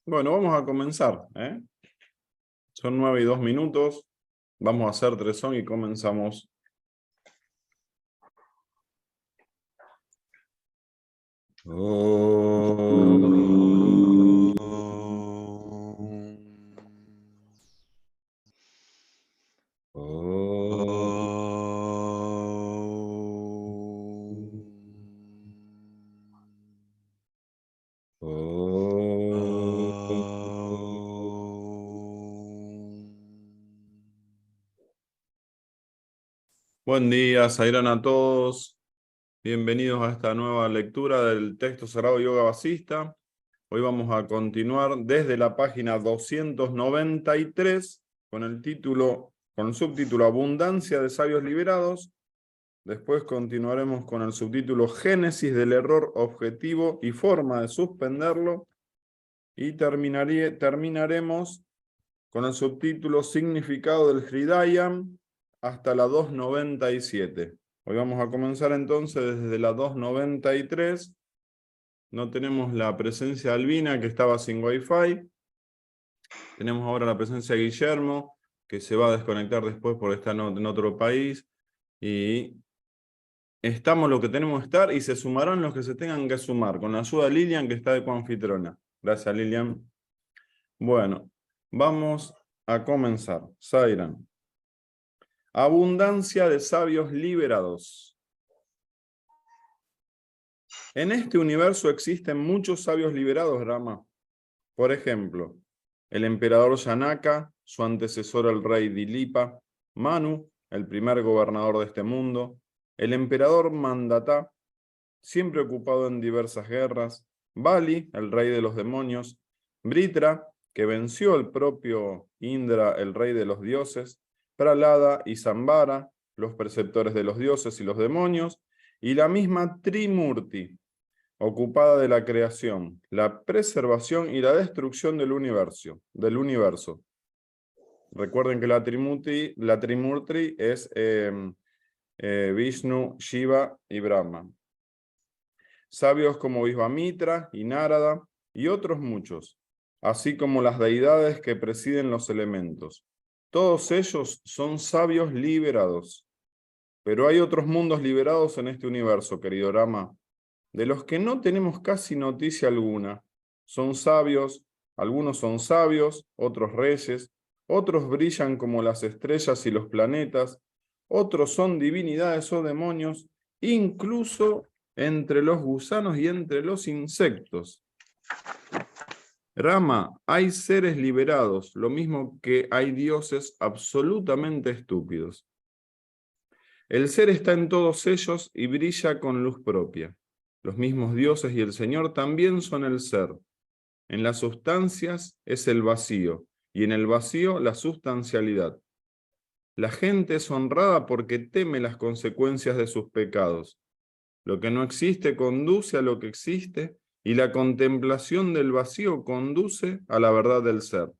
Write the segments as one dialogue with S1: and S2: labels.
S1: Bueno, vamos a comenzar, ¿eh? Son 9:02. Vamos a hacer 3 son y comenzamos. Buen día, Sairán a todos. Bienvenidos a esta nueva lectura del texto Sagrado Yoga Vasista. Hoy vamos a continuar desde la página 293 con el subtítulo Abundancia de sabios liberados. Después continuaremos con el subtítulo Génesis del error objetivo y forma de suspenderlo. Y terminaremos con el subtítulo Significado del Hridayam hasta la 297. Hoy vamos a comenzar entonces desde la 293. No tenemos la presencia de Albina, que estaba sin Wi-Fi. Tenemos ahora la presencia de Guillermo, que se va a desconectar después por estar en otro país. Y estamos lo que tenemos que estar y se sumarán los que se tengan que sumar, con la ayuda de Lilian, que está de coanfitrona. Gracias, Lilian. Bueno, vamos a comenzar. Sairan. Abundancia de sabios liberados. En este universo existen muchos sabios liberados, Rama. Por ejemplo, el emperador Janaka, su antecesor el rey Dilipa, Manu, el primer gobernador de este mundo, el emperador Mandata, siempre ocupado en diversas guerras, Bali, el rey de los demonios, Britra, que venció al propio Indra, el rey de los dioses, Pralada y Sambara, los preceptores de los dioses y los demonios, y la misma Trimurti, ocupada de la creación, la preservación y la destrucción del universo. Recuerden que la Trimurti es Vishnu, Shiva y Brahma. Sabios como Vishvamitra y Narada y otros muchos, así como las deidades que presiden los elementos. Todos ellos son sabios liberados. Pero hay otros mundos liberados en este universo, querido Rama, de los que no tenemos casi noticia alguna. Son sabios, algunos son sabios, otros reyes, otros brillan como las estrellas y los planetas, otros son divinidades o demonios, incluso entre los gusanos y entre los insectos. Rama, hay seres liberados, lo mismo que hay dioses absolutamente estúpidos. El ser está en todos ellos y brilla con luz propia. Los mismos dioses y el Señor también son el ser. En las sustancias es el vacío, y en el vacío la sustancialidad. La gente es honrada porque teme las consecuencias de sus pecados. Lo que no existe conduce a lo que existe, y la contemplación del vacío conduce a la verdad del ser.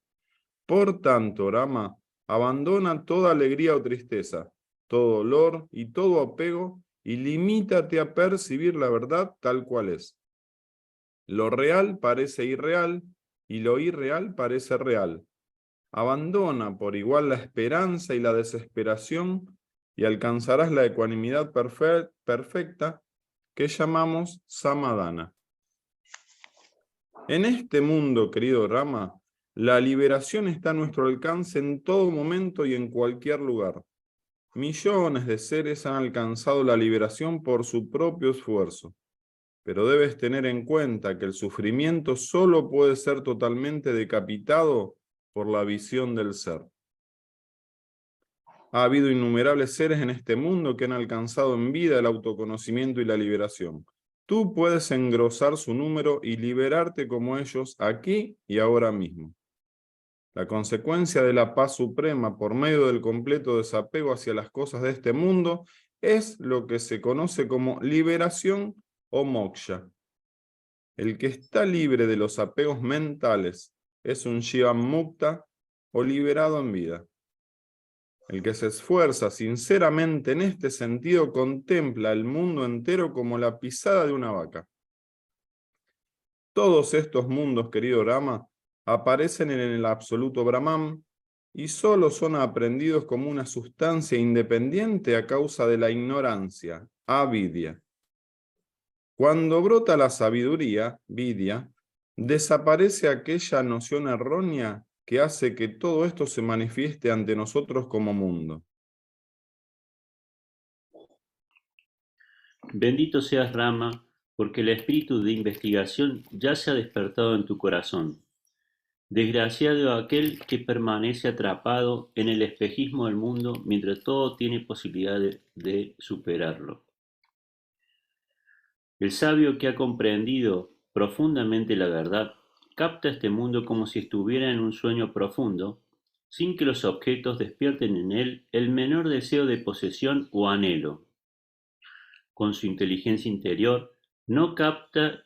S1: Por tanto, Rama, abandona toda alegría o tristeza, todo dolor y todo apego, y limítate a percibir la verdad tal cual es. Lo real parece irreal, y lo irreal parece real. Abandona por igual la esperanza y la desesperación, y alcanzarás la ecuanimidad perfecta que llamamos samadhana. En este mundo, querido Rama, la liberación está a nuestro alcance en todo momento y en cualquier lugar. Millones de seres han alcanzado la liberación por su propio esfuerzo, pero debes tener en cuenta que el sufrimiento solo puede ser totalmente decapitado por la visión del ser. Ha habido innumerables seres en este mundo que han alcanzado en vida el autoconocimiento y la liberación. Tú puedes engrosar su número y liberarte como ellos aquí y ahora mismo. La consecuencia de la paz suprema por medio del completo desapego hacia las cosas de este mundo es lo que se conoce como liberación o moksha. El que está libre de los apegos mentales es un Jivan Mukta o liberado en vida. El que se esfuerza sinceramente en este sentido contempla el mundo entero como la pisada de una vaca. Todos estos mundos, querido Rama, aparecen en el absoluto Brahman y solo son aprendidos como una sustancia independiente a causa de la ignorancia, avidya. Cuando brota la sabiduría, vidya, desaparece aquella noción errónea que hace que todo esto se manifieste ante nosotros como mundo.
S2: Bendito seas, Rama, porque el espíritu de investigación ya se ha despertado en tu corazón. Desgraciado aquel que permanece atrapado en el espejismo del mundo mientras todo tiene posibilidad de superarlo. El sabio que ha comprendido profundamente la verdad capta este mundo como si estuviera en un sueño profundo, sin que los objetos despierten en él el menor deseo de posesión o anhelo. Con su inteligencia interior, no capta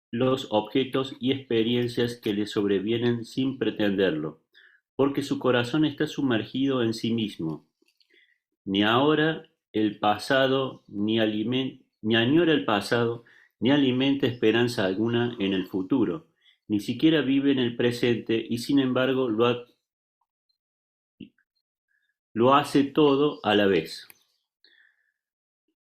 S2: los objetos y experiencias que le sobrevienen sin pretenderlo, porque su corazón está sumergido en sí mismo. Ni ahora el pasado, ni añora el pasado, ni alimenta esperanza alguna en el futuro, ni siquiera vive en el presente y sin embargo lo hace todo a la vez.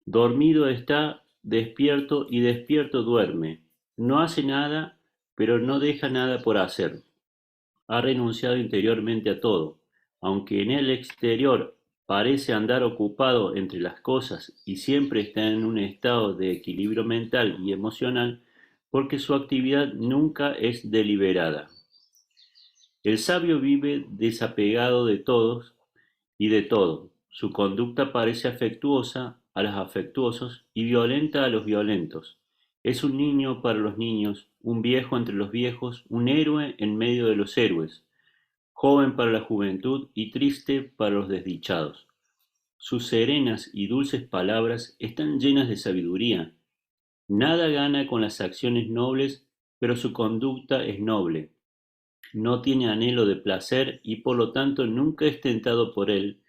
S2: Dormido está, despierto y despierto duerme. No hace nada, pero no deja nada por hacer. Ha renunciado interiormente a todo, aunque en el exterior parece andar ocupado entre las cosas y siempre está en un estado de equilibrio mental y emocional, porque su actividad nunca es deliberada. El sabio vive desapegado de todos y de todo. Su conducta parece afectuosa a los afectuosos y violenta a los violentos. Es un niño para los niños, un viejo entre los viejos, un héroe en medio de los héroes, joven para la juventud y triste para los desdichados. Sus serenas y dulces palabras están llenas de sabiduría. Nada gana con las acciones nobles, pero su conducta es noble. No tiene anhelo de placer y por lo tanto nunca es tentado por él.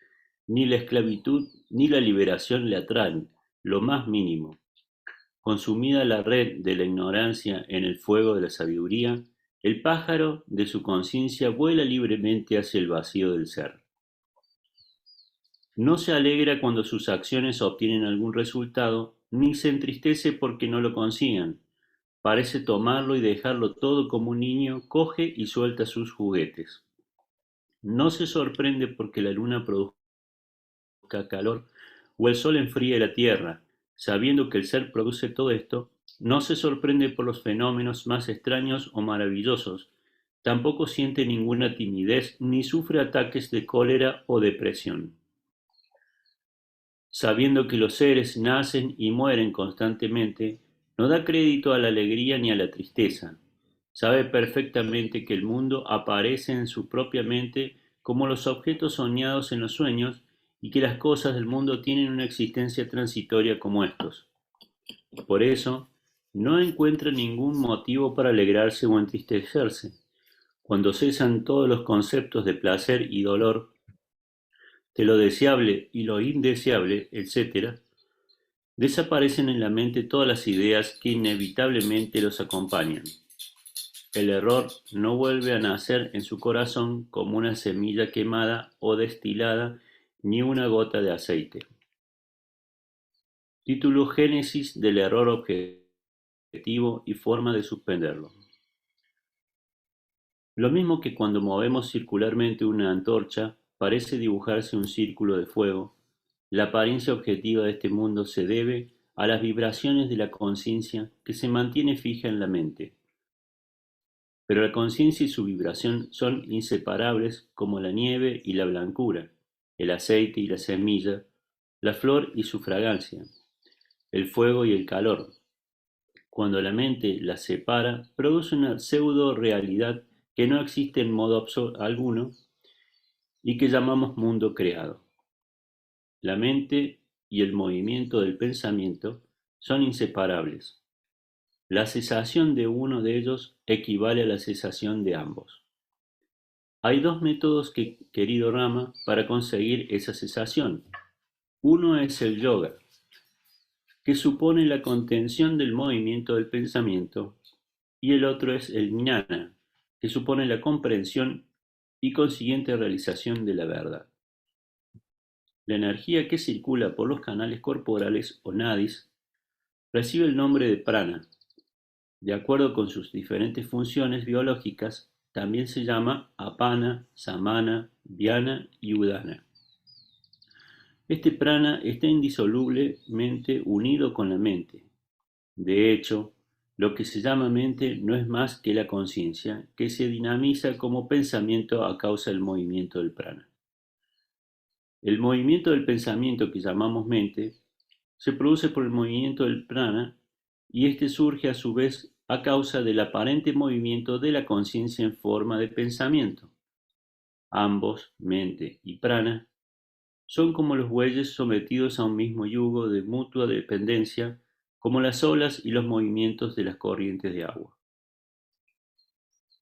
S2: Ni la esclavitud ni la liberación le atraen, lo más mínimo. Consumida la red de la ignorancia en el fuego de la sabiduría, el pájaro de su conciencia vuela libremente hacia el vacío del ser. No se alegra cuando sus acciones obtienen algún resultado, ni se entristece porque no lo consigan. Parece tomarlo y dejarlo todo como un niño coge y suelta sus juguetes. No se sorprende porque la luna produzca calor o el sol enfríe la tierra. Sabiendo que el ser produce todo esto, no se sorprende por los fenómenos más extraños o maravillosos. Tampoco siente ninguna timidez ni sufre ataques de cólera o depresión. Sabiendo que los seres nacen y mueren constantemente, no da crédito a la alegría ni a la tristeza. Sabe perfectamente que el mundo aparece en su propia mente como los objetos soñados en los sueños y que las cosas del mundo tienen una existencia transitoria como estos. Por eso, no encuentra ningún motivo para alegrarse o entristecerse. Cuando cesan todos los conceptos de placer y dolor, de lo deseable y lo indeseable, etc., desaparecen en la mente todas las ideas que inevitablemente los acompañan. El error no vuelve a nacer en su corazón como una semilla quemada o destilada, ni una gota de aceite. Título: Génesis del error objetivo y forma de suspenderlo. Lo mismo que cuando movemos circularmente una antorcha, parece dibujarse un círculo de fuego. La apariencia objetiva de este mundo se debe a las vibraciones de la conciencia que se mantiene fija en la mente. Pero la conciencia y su vibración son inseparables como la nieve y la blancura, el aceite y la semilla, la flor y su fragancia, el fuego y el calor. Cuando la mente las separa, produce una pseudo-realidad que no existe en modo alguno y que llamamos mundo creado. La mente y el movimiento del pensamiento son inseparables. La cesación de uno de ellos equivale a la cesación de ambos. Hay dos métodos, querido Rama, para conseguir esa cesación. Uno es el yoga, que supone la contención del movimiento del pensamiento, y el otro es el jnana, que supone la comprensión y consiguiente realización de la verdad. La energía que circula por los canales corporales o nadis recibe el nombre de prana. De acuerdo con sus diferentes funciones biológicas, también se llama apana, samana, dhyana y udana. Este prana está indisolublemente unido con la mente. De hecho, lo que se llama mente no es más que la conciencia, que se dinamiza como pensamiento a causa del movimiento del prana. El movimiento del pensamiento que llamamos mente se produce por el movimiento del prana y este surge a su vez a causa del aparente movimiento de la conciencia en forma de pensamiento. Ambos, mente y prana, son como los bueyes sometidos a un mismo yugo de mutua dependencia, como las olas y los movimientos de las corrientes de agua.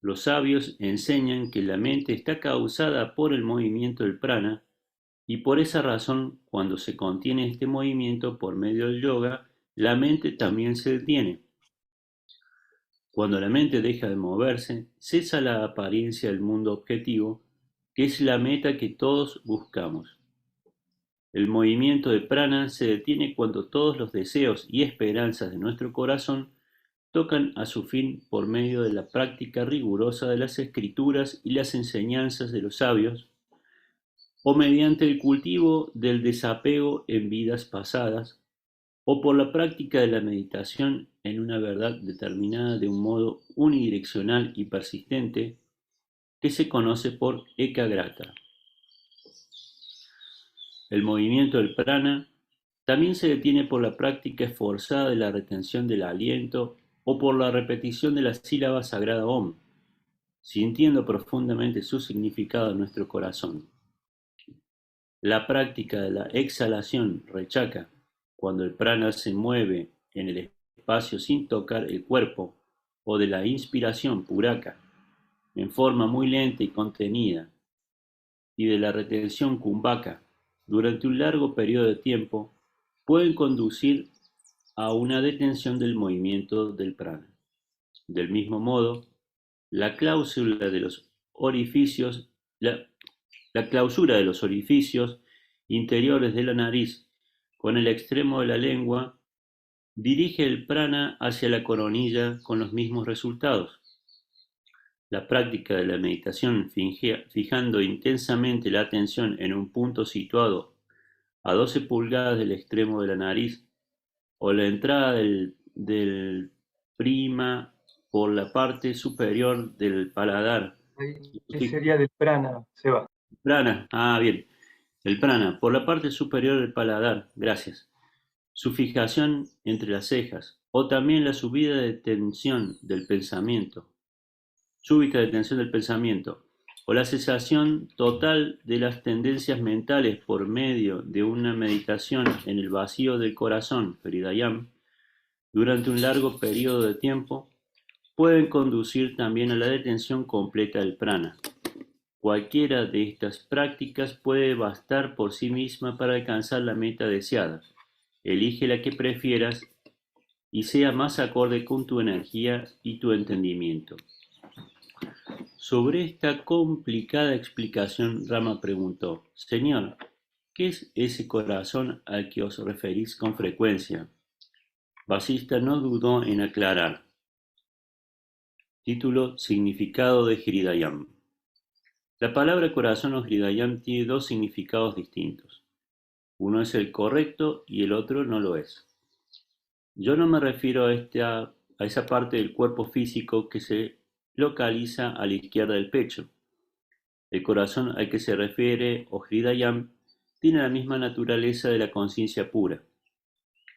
S2: Los sabios enseñan que la mente está causada por el movimiento del prana y por esa razón, cuando se contiene este movimiento por medio del yoga, la mente también se detiene. Cuando la mente deja de moverse, cesa la apariencia del mundo objetivo, que es la meta que todos buscamos. El movimiento de prana se detiene cuando todos los deseos y esperanzas de nuestro corazón tocan a su fin por medio de la práctica rigurosa de las escrituras y las enseñanzas de los sabios, o mediante el cultivo del desapego en vidas pasadas, o por la práctica de la meditación en una verdad determinada de un modo unidireccional y persistente, que se conoce por ekagrata. El movimiento del prana también se detiene por la práctica esforzada de la retención del aliento o por la repetición de la sílaba sagrada Om, sintiendo profundamente su significado en nuestro corazón. La práctica de la exhalación rechaka, cuando el prana se mueve en el espacio sin tocar el cuerpo, o de la inspiración puraka, en forma muy lenta y contenida, y de la retención kumbhaka, durante un largo periodo de tiempo, pueden conducir a una detención del movimiento del prana. Del mismo modo, la cláusula de los orificios, la clausura de los orificios interiores de la nariz con el extremo de la lengua dirige el prana hacia la coronilla con los mismos resultados. La práctica de la meditación fijando intensamente la atención en un punto situado a 12 pulgadas del extremo de la nariz o la entrada del prima por la parte superior del paladar.
S3: ¿Qué sería del prana, Seba?
S2: Prana, bien. El prana, por la parte superior del paladar, gracias. Su fijación entre las cejas, o también la subida de tensión del pensamiento, súbita de tensión del pensamiento, o la cesación total de las tendencias mentales por medio de una meditación en el vacío del corazón, Hridayam, durante un largo periodo de tiempo, pueden conducir también a la detención completa del prana. Cualquiera de estas prácticas puede bastar por sí misma para alcanzar la meta deseada. Elige la que prefieras y sea más acorde con tu energía y tu entendimiento. Sobre esta complicada explicación, Rama preguntó: Señor, ¿qué es ese corazón al que os referís con frecuencia? Vasista no dudó en aclarar. Título: Significado de Hridayam. La palabra corazón o Hridayam tiene dos significados distintos. Uno es el correcto y el otro no lo es. Yo no me refiero a esa parte del cuerpo físico que se localiza a la izquierda del pecho. El corazón al que se refiere, o Hridayam, tiene la misma naturaleza de la conciencia pura.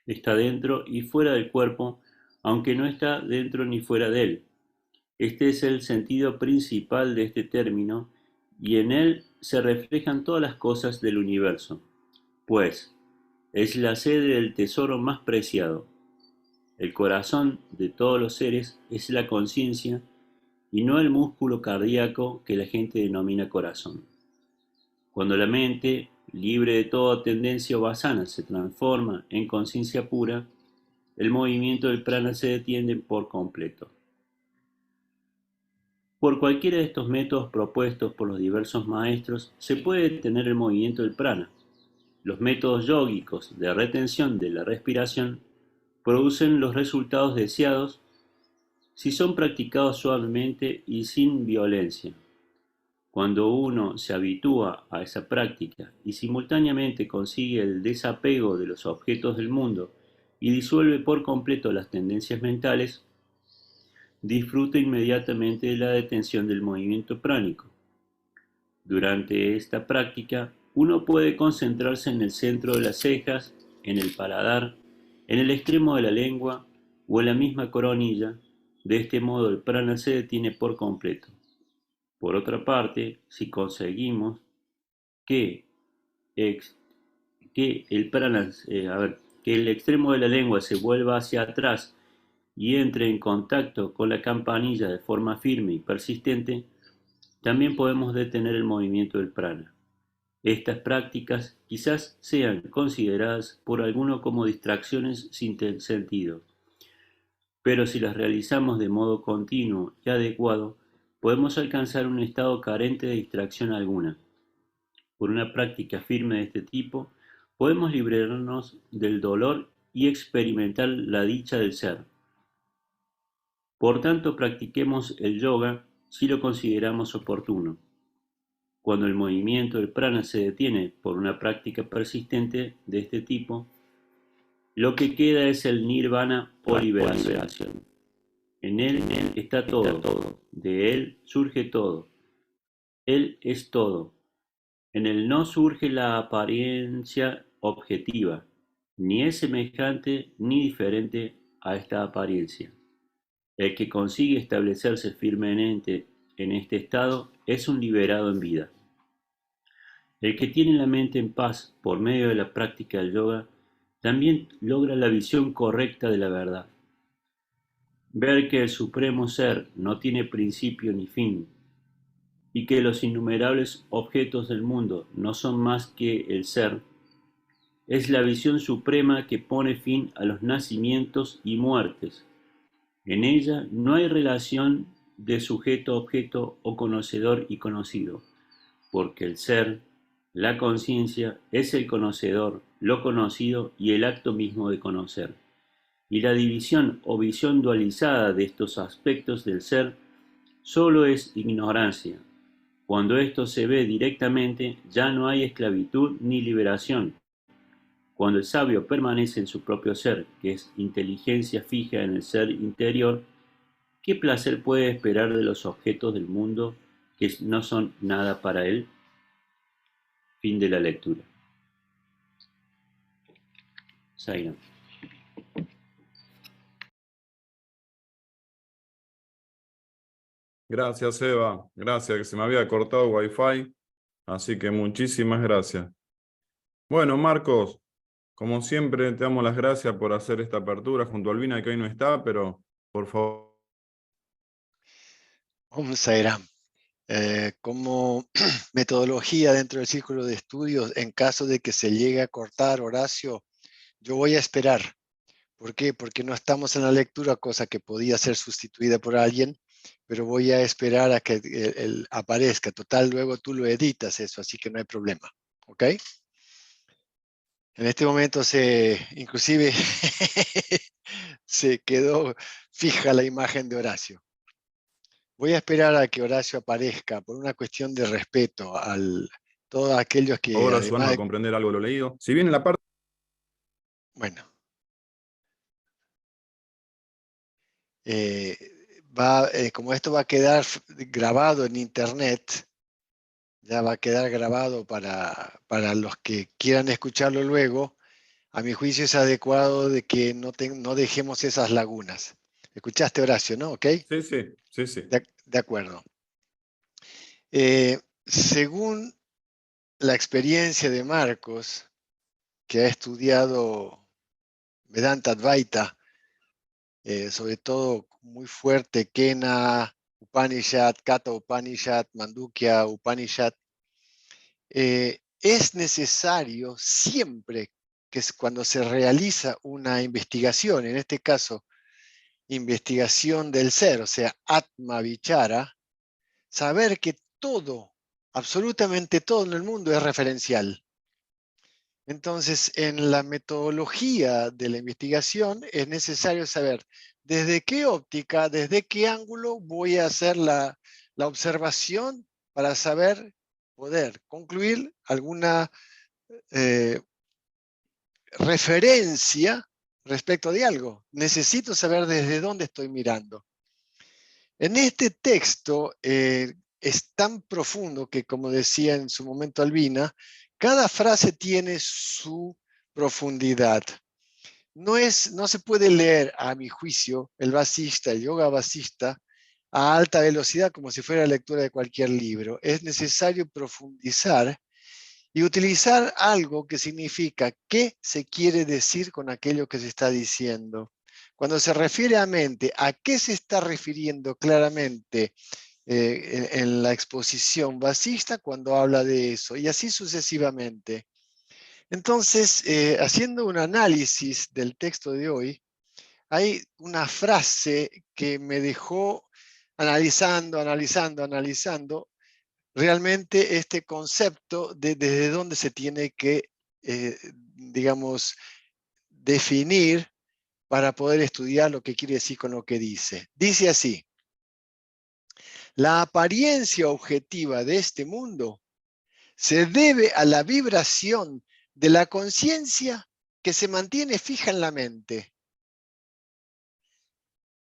S2: Está dentro y fuera del cuerpo, aunque no está dentro ni fuera de él. Este es el sentido principal de este término, y en él se reflejan todas las cosas del universo, pues es la sede del tesoro más preciado. El corazón de todos los seres es la conciencia y no el músculo cardíaco que la gente denomina corazón. Cuando la mente, libre de toda tendencia o vasana, se transforma en conciencia pura, el movimiento del prana se detiene por completo. Por cualquiera de estos métodos propuestos por los diversos maestros se puede detener el movimiento del prana. Los métodos yógicos de retención de la respiración producen los resultados deseados si son practicados suavemente y sin violencia. Cuando uno se habitúa a esa práctica y simultáneamente consigue el desapego de los objetos del mundo y disuelve por completo las tendencias mentales, disfruta inmediatamente de la detención del movimiento pránico. Durante esta práctica, uno puede concentrarse en el centro de las cejas, en el paladar, en el extremo de la lengua o en la misma coronilla. De este modo el prana se detiene por completo. Por otra parte, si conseguimos que, que el prana, que el extremo de la lengua se vuelva hacia atrás y entre en contacto con la campanilla de forma firme y persistente, también podemos detener el movimiento del prana. Estas prácticas quizás sean consideradas por alguno como distracciones sin sentido, pero si las realizamos de modo continuo y adecuado, podemos alcanzar un estado carente de distracción alguna. Por una práctica firme de este tipo, podemos librarnos del dolor y experimentar la dicha del ser. Por tanto, practiquemos el yoga si lo consideramos oportuno. Cuando el movimiento del prana se detiene por una práctica persistente de este tipo, lo que queda es el nirvana o liberación. En él está todo, de él surge todo. Él es todo. En él no surge la apariencia objetiva, ni es semejante ni diferente a esta apariencia. El que consigue establecerse firmemente en este estado es un liberado en vida. El que tiene la mente en paz por medio de la práctica del yoga también logra la visión correcta de la verdad. Ver que el Supremo Ser no tiene principio ni fin, y que los innumerables objetos del mundo no son más que el ser, es la visión suprema que pone fin a los nacimientos y muertes. En ella no hay relación de sujeto-objeto o conocedor y conocido, porque el ser, la conciencia, es el conocedor, lo conocido y el acto mismo de conocer. Y la división o visión dualizada de estos aspectos del ser solo es ignorancia. Cuando esto se ve directamente, ya no hay esclavitud ni liberación. Cuando el sabio permanece en su propio ser, que es inteligencia fija en el ser interior, ¿qué placer puede esperar de los objetos del mundo que no son nada para él? Fin de la lectura. Sairam.
S1: Gracias, Eva. Gracias, que se me había cortado Wi-Fi. Así que muchísimas gracias. Bueno, Marcos, como siempre, te damos las gracias por hacer esta apertura junto a Albina, que hoy no está, pero por favor.
S4: Sairam. Como metodología dentro del círculo de estudios, en caso de que se llegue a cortar, Horacio, yo voy a esperar. ¿Por qué? Porque no estamos en la lectura, cosa que podía ser sustituida por alguien, pero voy a esperar a que él aparezca. Total, luego tú lo editas eso, así que no hay problema. ¿Ok? En este momento inclusive se quedó fija la imagen de Horacio. Voy a esperar a que Horacio aparezca por una cuestión de respeto a todos aquellos que
S1: Ahora
S4: además
S1: ayudarnos a comprender algo de lo leído. Si bien en la parte...
S4: Bueno. Como esto va a quedar grabado en internet, ya va a quedar grabado para los que quieran escucharlo luego, a mi juicio es adecuado de que no dejemos esas lagunas. ¿Escuchaste, Horacio, no? ¿Ok?
S1: Sí.
S4: De acuerdo. Según la experiencia de Marcos, que ha estudiado Vedanta Advaita, sobre todo muy fuerte, Kena Upanishad, Katha Upanishad, Mandukya Upanishad, es necesario siempre que cuando se realiza una investigación, en este caso, investigación del ser, o sea, Atma Vichara, saber que todo, absolutamente todo en el mundo es referencial. Entonces, en la metodología de la investigación es necesario saber desde qué óptica, desde qué ángulo voy a hacer la observación para poder concluir alguna referencia respecto de algo. Necesito saber desde dónde estoy mirando. En este texto es tan profundo que, como decía en su momento Albina, cada frase tiene su profundidad. No se puede leer, a mi juicio, el vasista, el yoga vasista, a alta velocidad como si fuera la lectura de cualquier libro. Es necesario profundizar y utilizar algo que significa qué se quiere decir con aquello que se está diciendo. Cuando se refiere a mente, ¿a qué se está refiriendo claramente en la exposición vasista cuando habla de eso? Y así sucesivamente. Entonces, haciendo un análisis del texto de hoy, hay una frase que me dejó analizando realmente este concepto de desde dónde se tiene que, digamos, definir para poder estudiar lo que quiere decir con lo que dice. Dice así: la apariencia objetiva de este mundo se debe a la vibración de la conciencia que se mantiene fija en la mente.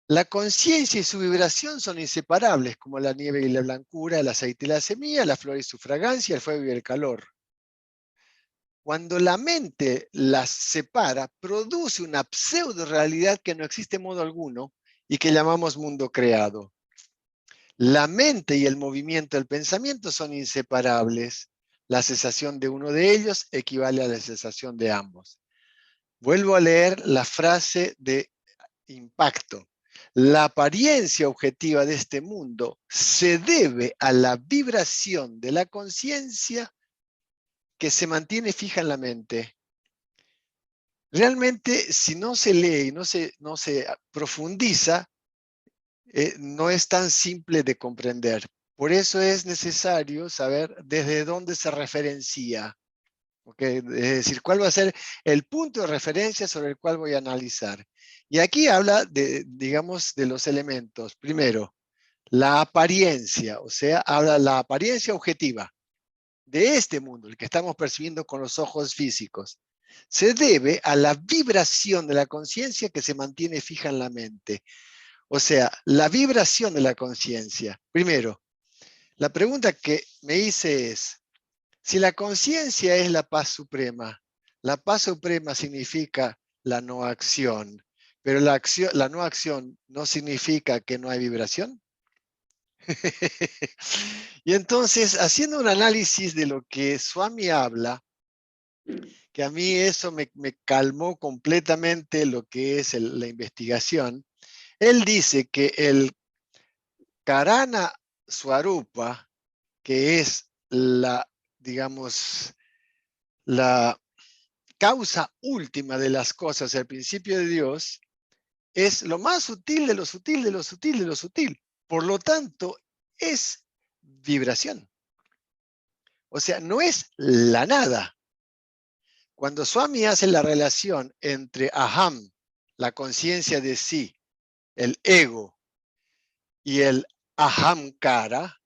S4: La conciencia y su vibración son inseparables, como la nieve y la blancura, el aceite y la semilla, la flor y su fragancia, el fuego y el calor. Cuando la mente las separa, produce una pseudo-realidad que no existe en modo alguno y que llamamos mundo creado. La mente y el movimiento del pensamiento son inseparables. La cesación de uno de ellos equivale a la cesación de ambos. Vuelvo a leer la frase de impacto. La apariencia objetiva de este mundo se debe a la vibración de la conciencia que se mantiene fija en la mente. Realmente, si no se lee y no se profundiza, no es tan simple de comprender. Por eso es necesario saber desde dónde se referencia. ¿Okay? Es decir, cuál va a ser el punto de referencia sobre el cual voy a analizar. Y aquí habla digamos, de los elementos. Primero, la apariencia, o sea, habla de la apariencia objetiva de este mundo, el que estamos percibiendo con los ojos físicos. Se debe a la vibración de la conciencia que se mantiene fija en la mente. O sea, la vibración de la conciencia. Primero, la pregunta que me hice es, si la conciencia es la paz suprema significa la no acción, pero la no acción no significa que no hay vibración. Y entonces, haciendo un análisis de lo que Swami habla, que a mí eso me calmó completamente lo que es la investigación, él dice que el Karana Swarupa, que es digamos, la causa última de las cosas, el principio de Dios, es lo más sutil de lo sutil de lo sutil de lo sutil. Por lo tanto, es vibración. O sea, no es la nada. Cuando Swami hace la relación entre aham, la conciencia de sí, el ego, y el ahamkara,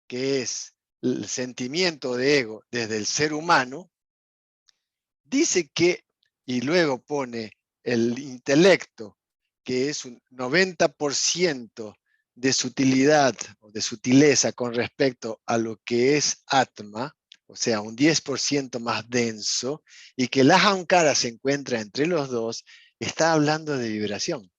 S4: que es el sentimiento de ego desde el ser humano, dice que, y luego pone el intelecto, que es un 90% de sutilidad o de sutileza con respecto a lo que es Atma, o sea, un 10% más denso, y que el Ahamkara se encuentra entre los dos, está hablando de vibración.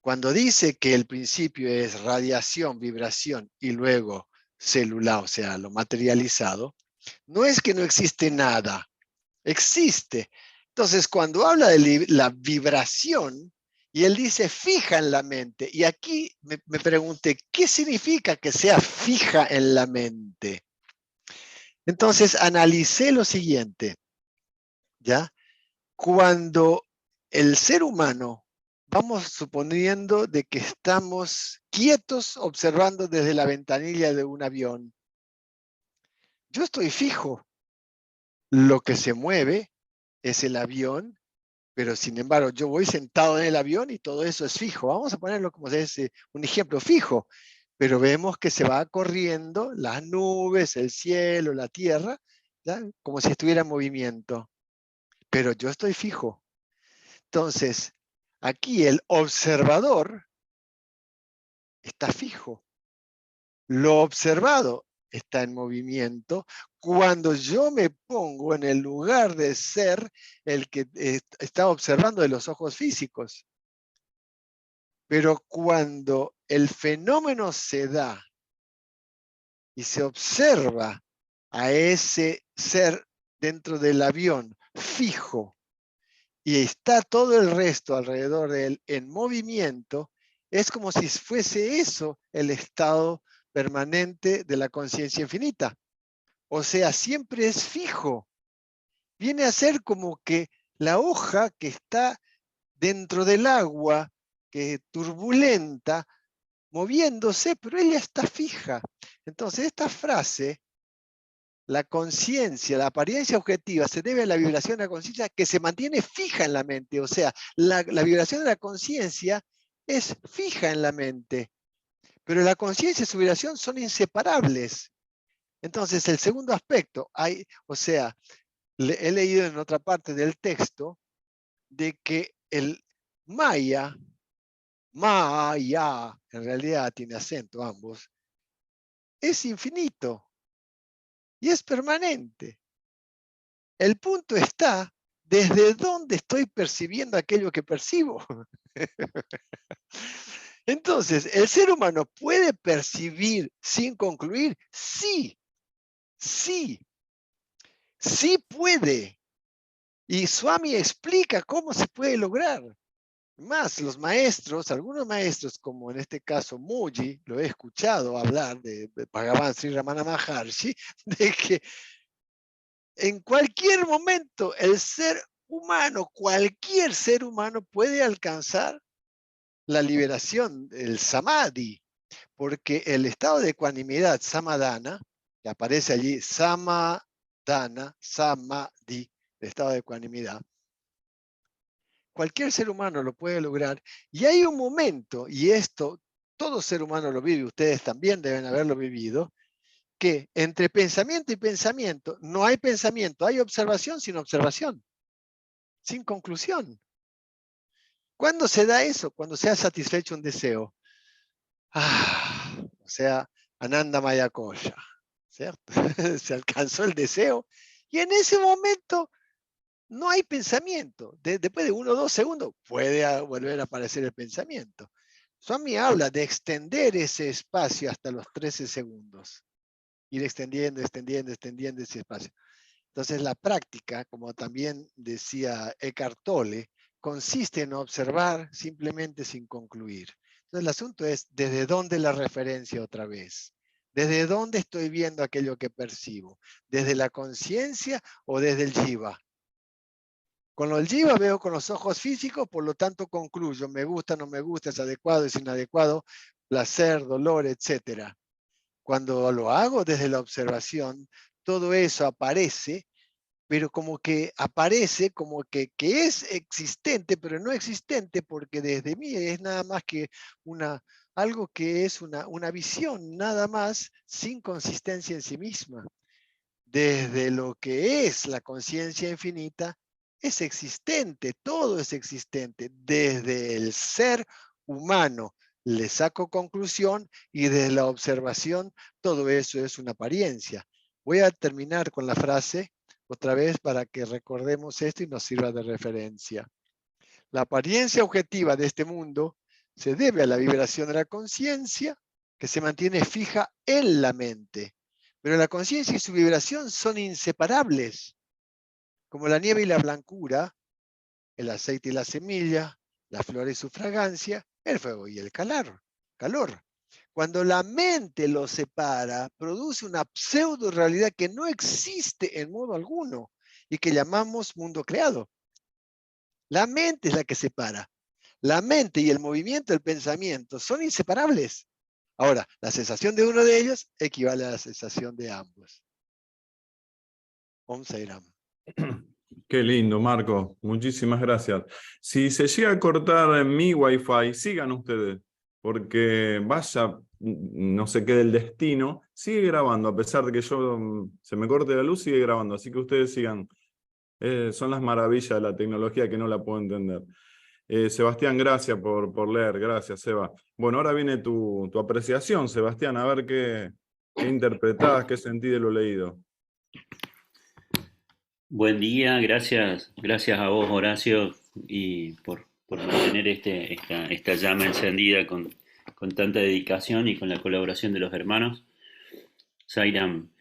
S4: Cuando dice que el principio es radiación, vibración y luego celular, o sea, lo materializado, no es que no existe nada, existe. Entonces, cuando habla de la vibración, y él dice fija en la mente, y aquí me pregunté, ¿qué significa que sea fija en la mente? Entonces, analicé lo siguiente, ¿ya? Cuando el ser humano, vamos suponiendo de que estamos quietos observando desde la ventanilla de un avión. Yo estoy fijo. Lo que se mueve es el avión, pero sin embargo yo voy sentado en el avión y todo eso es fijo. Vamos a ponerlo como un ejemplo fijo, pero vemos que se va corriendo las nubes, el cielo, la tierra, ¿ya? Como si estuviera en movimiento, pero yo estoy fijo. Entonces, aquí el observador está fijo. Lo observado está en movimiento cuando yo me pongo en el lugar de ser el que está observando de los ojos físicos. Pero cuando el fenómeno se da y se observa a ese ser dentro del avión fijo y está todo el resto alrededor de él en movimiento, es como si fuese eso el estado permanente de la conciencia infinita. O sea, siempre es fijo. Viene a ser como que la hoja que está dentro del agua, que turbulenta, moviéndose, pero ella está fija. Entonces, esta frase, la conciencia, la apariencia objetiva, se debe a la vibración de la conciencia que se mantiene fija en la mente. O sea, la vibración de la conciencia es fija en la mente. Pero la conciencia y su vibración son inseparables. Entonces, el segundo aspecto, o sea, he leído en otra parte del texto de que el Maya, en realidad tiene acento ambos, es infinito y es permanente. El punto está desde dónde estoy percibiendo aquello que percibo. Entonces, ¿el ser humano puede percibir sin concluir? Sí, sí, sí puede. Y Swami explica cómo se puede lograr. Más los maestros, algunos maestros, como en este caso Muji, lo he escuchado hablar de Bhagavan Sri Ramana Maharshi, de que en cualquier momento el ser humano, cualquier ser humano puede alcanzar la liberación, el samadhi, porque el estado de ecuanimidad, samadhana, que aparece allí, samadhana, samadhi, el estado de ecuanimidad, cualquier ser humano lo puede lograr. Y hay un momento, y esto todo ser humano lo vive, ustedes también deben haberlo vivido, que entre pensamiento y pensamiento no hay pensamiento, hay observación sin observación, sin conclusión. ¿Cuándo se da eso? Cuando se ha satisfecho un deseo. O sea, Ananda Maya Koya, ¿cierto? Se alcanzó el deseo y en ese momento no hay pensamiento. Después de 1 o 2 segundos puede volver a aparecer el pensamiento. Swami habla de extender ese espacio hasta los 13 segundos. Ir extendiendo, extendiendo, extendiendo ese espacio. Entonces la práctica, como también decía Eckhart Tolle, consiste en observar simplemente sin concluir. Entonces el asunto es desde dónde la referencia otra vez. ¿Desde dónde estoy viendo aquello que percibo? ¿Desde la conciencia o desde el jiva? Con el jiva veo con los ojos físicos, por lo tanto concluyo, me gusta, no me gusta, es adecuado, es inadecuado, placer, dolor, etc. Cuando lo hago desde la observación, todo eso aparece, pero como que aparece como que es existente, pero no existente, porque desde mí es nada más que algo que es una visión, nada más, sin consistencia en sí misma. Desde lo que es la conciencia infinita, es existente, todo es existente. Desde el ser humano le saco conclusión y desde la observación todo eso es una apariencia. Voy a terminar con la frase otra vez para que recordemos esto y nos sirva de referencia. La apariencia objetiva de este mundo se debe a la vibración de la conciencia que se mantiene fija en la mente. Pero la conciencia y su vibración son inseparables, como la nieve y la blancura, el aceite y la semilla, la flor y su fragancia, el fuego y el calor. Cuando la mente los separa, produce una pseudo realidad que no existe en modo alguno y que llamamos mundo creado. La mente es la que separa. La mente y el movimiento del pensamiento son inseparables. Ahora, la sensación de uno de ellos equivale a la sensación de ambos. Om Sairam.
S1: Qué lindo, Marco. Muchísimas gracias. Si se llega a cortar en mi Wi-Fi, sigan ustedes, porque vaya, no sé qué del destino, sigue grabando, a pesar de que se me corte la luz, sigue grabando. Así que ustedes sigan. Son las maravillas de la tecnología que no la puedo entender. Sebastián, gracias por leer. Gracias, Seba. Bueno, ahora viene tu apreciación, Sebastián, a ver qué interpretás, qué sentís de lo leído.
S2: Buen día, gracias a vos, Horacio, y por mantener esta llama encendida con tanta dedicación y con la colaboración de los hermanos. Sairam.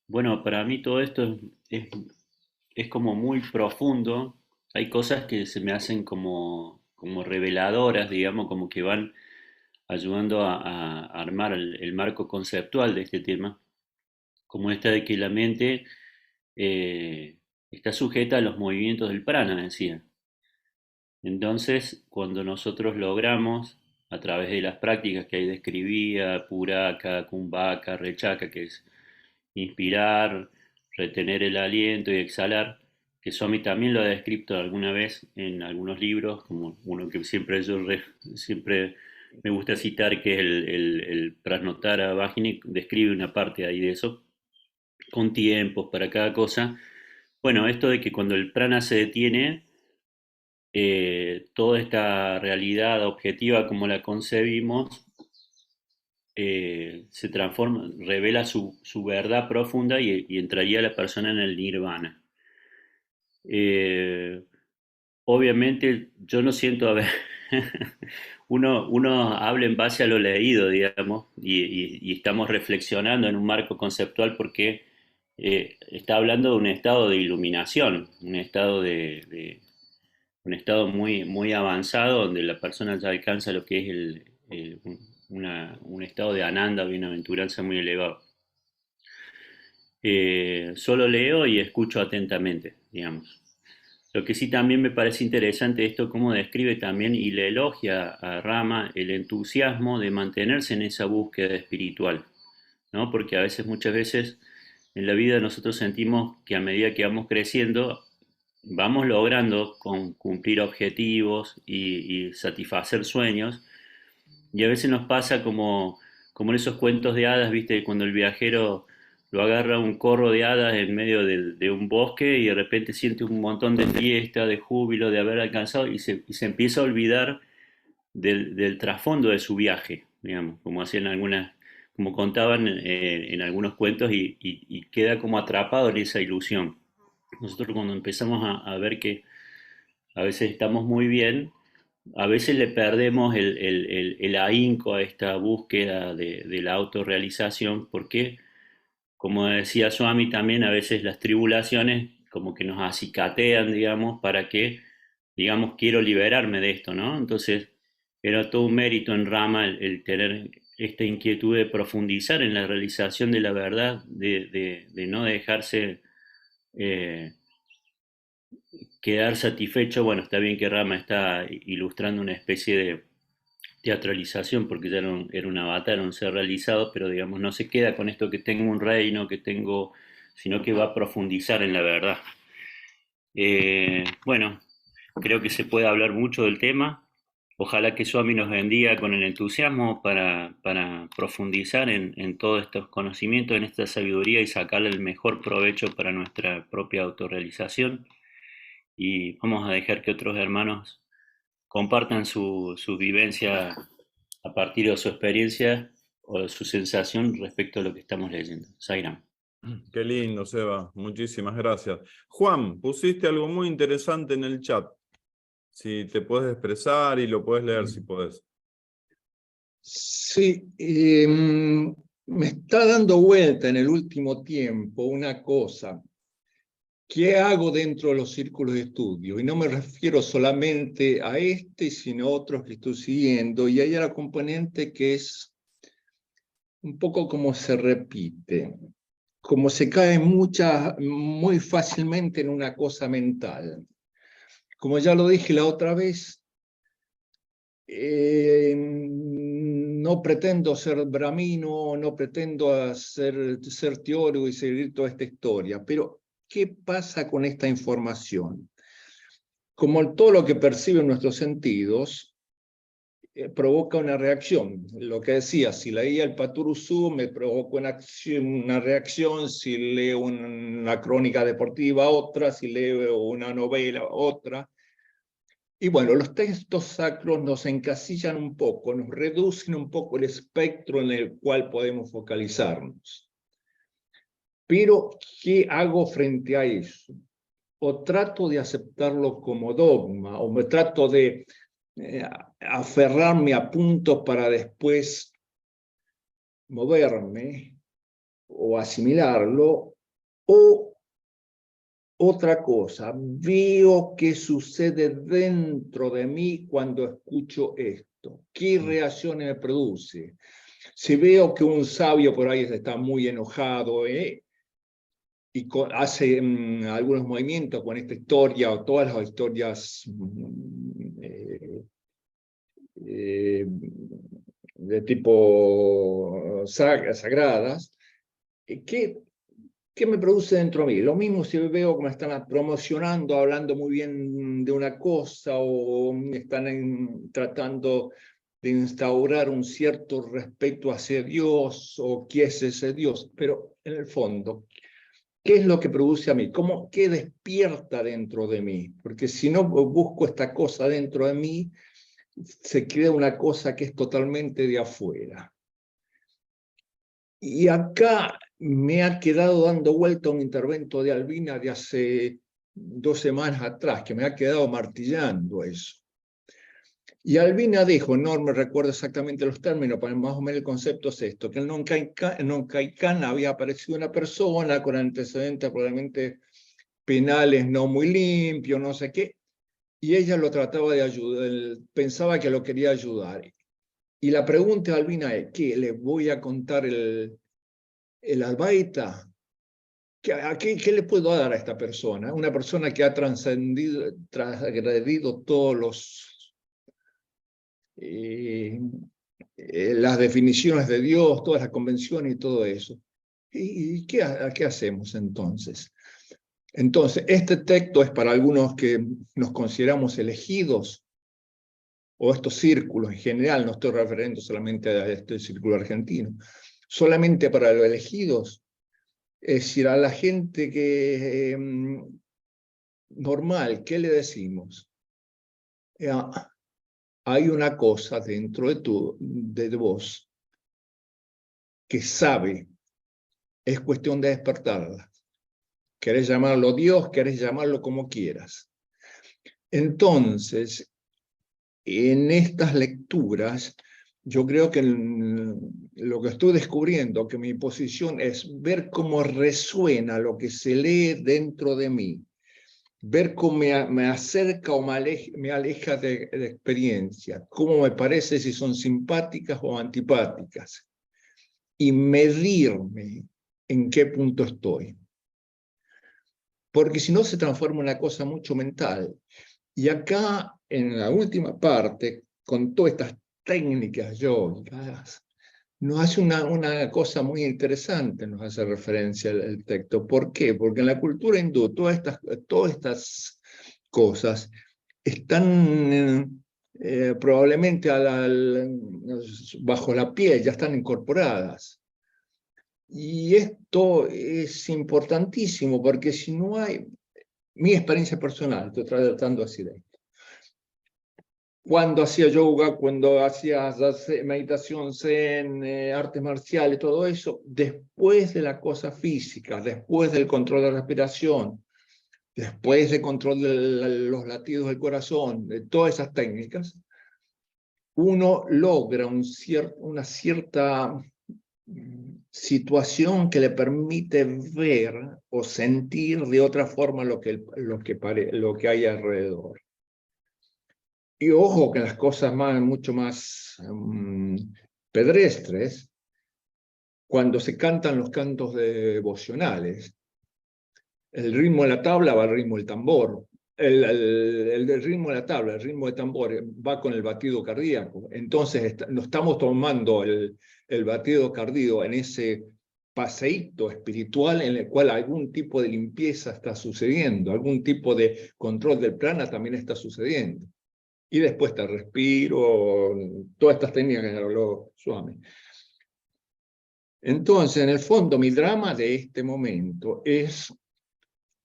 S2: Bueno, para mí todo esto es como muy profundo. Hay cosas que se me hacen como reveladoras, digamos, como que van ayudando a armar el marco conceptual de este tema, como esta de que la mente está sujeta a los movimientos del prana, decía. Entonces, cuando nosotros logramos, a través de las prácticas que ahí describía, Puraka, Kumbhaka, Rechaka, que es inspirar, retener el aliento y exhalar, que Swami también lo ha descrito alguna vez en algunos libros, como uno que siempre siempre me gusta citar, que es el Prasnotara Vajini, describe una parte ahí de eso, con tiempos para cada cosa. Bueno, esto de que cuando el prana se detiene, toda esta realidad objetiva como la concebimos se transforma, revela su verdad profunda y entraría la persona en el nirvana. Obviamente yo no siento, a ver, uno habla en base a lo leído, digamos, y estamos reflexionando en un marco conceptual porque está hablando de un estado de iluminación, un estado un estado muy, muy avanzado donde la persona ya alcanza lo que es un estado de ananda, bienaventuranza muy elevado. Solo leo y escucho atentamente, digamos. Lo que sí también me parece interesante esto, cómo describe también y le elogia a Rama el entusiasmo de mantenerse en esa búsqueda espiritual, ¿no? Porque a veces, muchas veces, en la vida nosotros sentimos que a medida que vamos creciendo, vamos logrando cumplir objetivos y satisfacer sueños, y a veces nos pasa como en esos cuentos de hadas, ¿viste? Cuando el viajero lo agarra un corro de hadas en medio de un bosque y de repente siente un montón de fiesta, de júbilo, de haber alcanzado y se empieza a olvidar del trasfondo de su viaje, digamos, como hacían algunas, como contaban en algunos cuentos y queda como atrapado en esa ilusión. Nosotros cuando empezamos a ver que a veces estamos muy bien, a veces le perdemos el ahínco a esta búsqueda de la autorrealización porque, como decía Swami, también a veces las tribulaciones como que nos acicatean, digamos, para que, digamos, quiero liberarme de esto, ¿no? Entonces, era todo un mérito en Rama el tener esta inquietud de profundizar en la realización de la verdad, de no dejarse quedar satisfecho. Bueno, está bien que Rama está ilustrando una especie de teatralización porque ya era un avatar, un ser realizado, pero digamos, no se queda con esto que tengo un reino, sino que va a profundizar en la verdad. Bueno, creo que se puede hablar mucho del tema. Ojalá que Swami nos bendiga con el entusiasmo para profundizar en todos estos conocimientos, en esta sabiduría y sacarle el mejor provecho para nuestra propia autorrealización. Y vamos a dejar que otros hermanos compartan su vivencia a partir de su experiencia o de su sensación respecto a lo que estamos leyendo. Sairam.
S1: Qué lindo, Seba. Muchísimas gracias. Juan, pusiste algo muy interesante en el chat. Si te puedes expresar y lo puedes leer si podés.
S5: Sí, me está dando vuelta en el último tiempo una cosa. ¿Qué hago dentro de los círculos de estudio? Y no me refiero solamente a este, sino a otros que estoy siguiendo. Y hay una componente que es un poco como se repite, como se cae muy fácilmente en una cosa mental. Como ya lo dije la otra vez, no pretendo ser brahmino, no pretendo ser teórico y seguir toda esta historia, pero ¿qué pasa con esta información? Como todo lo que perciben nuestros sentidos, provoca una reacción. Lo que decía, si leía el Paturuzú me provoca una reacción, si leo una crónica deportiva otra, si leo una novela otra. Y bueno, los textos sacros nos encasillan un poco, nos reducen un poco el espectro en el cual podemos focalizarnos. Pero, ¿qué hago frente a eso? O trato de aceptarlo como dogma, o me trato de aferrarme a puntos para después moverme o asimilarlo, o otra cosa, veo qué sucede dentro de mí cuando escucho esto, qué reacciones me produce. Si veo que un sabio por ahí está muy enojado y hace algunos movimientos con esta historia o todas las historias de tipo sagradas, ¿qué me produce dentro de mí? Lo mismo si veo que me están promocionando, hablando muy bien de una cosa, o están tratando de instaurar un cierto respeto hacia Dios, o qué es ese Dios. Pero en el fondo, ¿qué es lo que produce a mí? ¿Qué despierta dentro de mí? Porque si no busco esta cosa dentro de mí, se crea una cosa que es totalmente de afuera. Y acá me ha quedado dando vuelta un intervento de Albina de hace 2 semanas atrás, que me ha quedado martillando eso. Y Albina dijo, no me recuerdo exactamente los términos, pero más o menos el concepto es esto, que en Noncaicán había aparecido una persona con antecedentes probablemente penales no muy limpios, no sé qué, y ella lo trataba de ayudar, pensaba que lo quería ayudar. Y la pregunta de Albina es, ¿qué? ¿Le voy a contar el Advaita? ¿Qué le puedo dar a esta persona? Una persona que ha transgredido todos las definiciones de Dios, todas las convenciones y todo eso. ¿Y qué hacemos entonces? Entonces, este texto es para algunos que nos consideramos elegidos, o estos círculos en general, no estoy refiriendo solamente a este círculo argentino, solamente para los elegidos, es decir, a la gente que normal, ¿qué le decimos? Hay una cosa dentro de vos que sabe, es cuestión de despertarla. Querés llamarlo Dios, querés llamarlo como quieras. Entonces, en estas lecturas, yo creo que lo que estoy descubriendo, que mi posición es ver cómo resuena lo que se lee dentro de mí, ver cómo me acerca o me aleja de experiencia, cómo me parece si son simpáticas o antipáticas, y medirme en qué punto estoy. Porque si no se transforma en una cosa mucho mental. Y acá, en la última parte, con todas estas técnicas yógicas, nos hace una cosa muy interesante, nos hace referencia el texto. ¿Por qué? Porque en la cultura hindú todas estas cosas están probablemente bajo la piel, ya están incorporadas. Y esto es importantísimo, porque si no hay, mi experiencia personal, estoy tratando así de esto. Cuando hacía yoga, cuando hacía meditación zen, artes marciales, todo eso, después de la cosa física, después del control de la respiración, después del control de los latidos del corazón, de todas esas técnicas, uno logra una cierta situación que le permite ver o sentir de otra forma lo que hay alrededor. Y ojo que las cosas mucho más pedestres, cuando se cantan los cantos devocionales, el ritmo de la tabla va al ritmo del tambor, el ritmo de la tabla, el ritmo de tambor, va con el batido cardíaco. Entonces, no estamos tomando el batido cardíaco en ese paseíto espiritual en el cual algún tipo de limpieza está sucediendo, algún tipo de control del prana también está sucediendo. Y después te respiro, todas estas técnicas que habló Swami. Entonces, en el fondo, mi drama de este momento es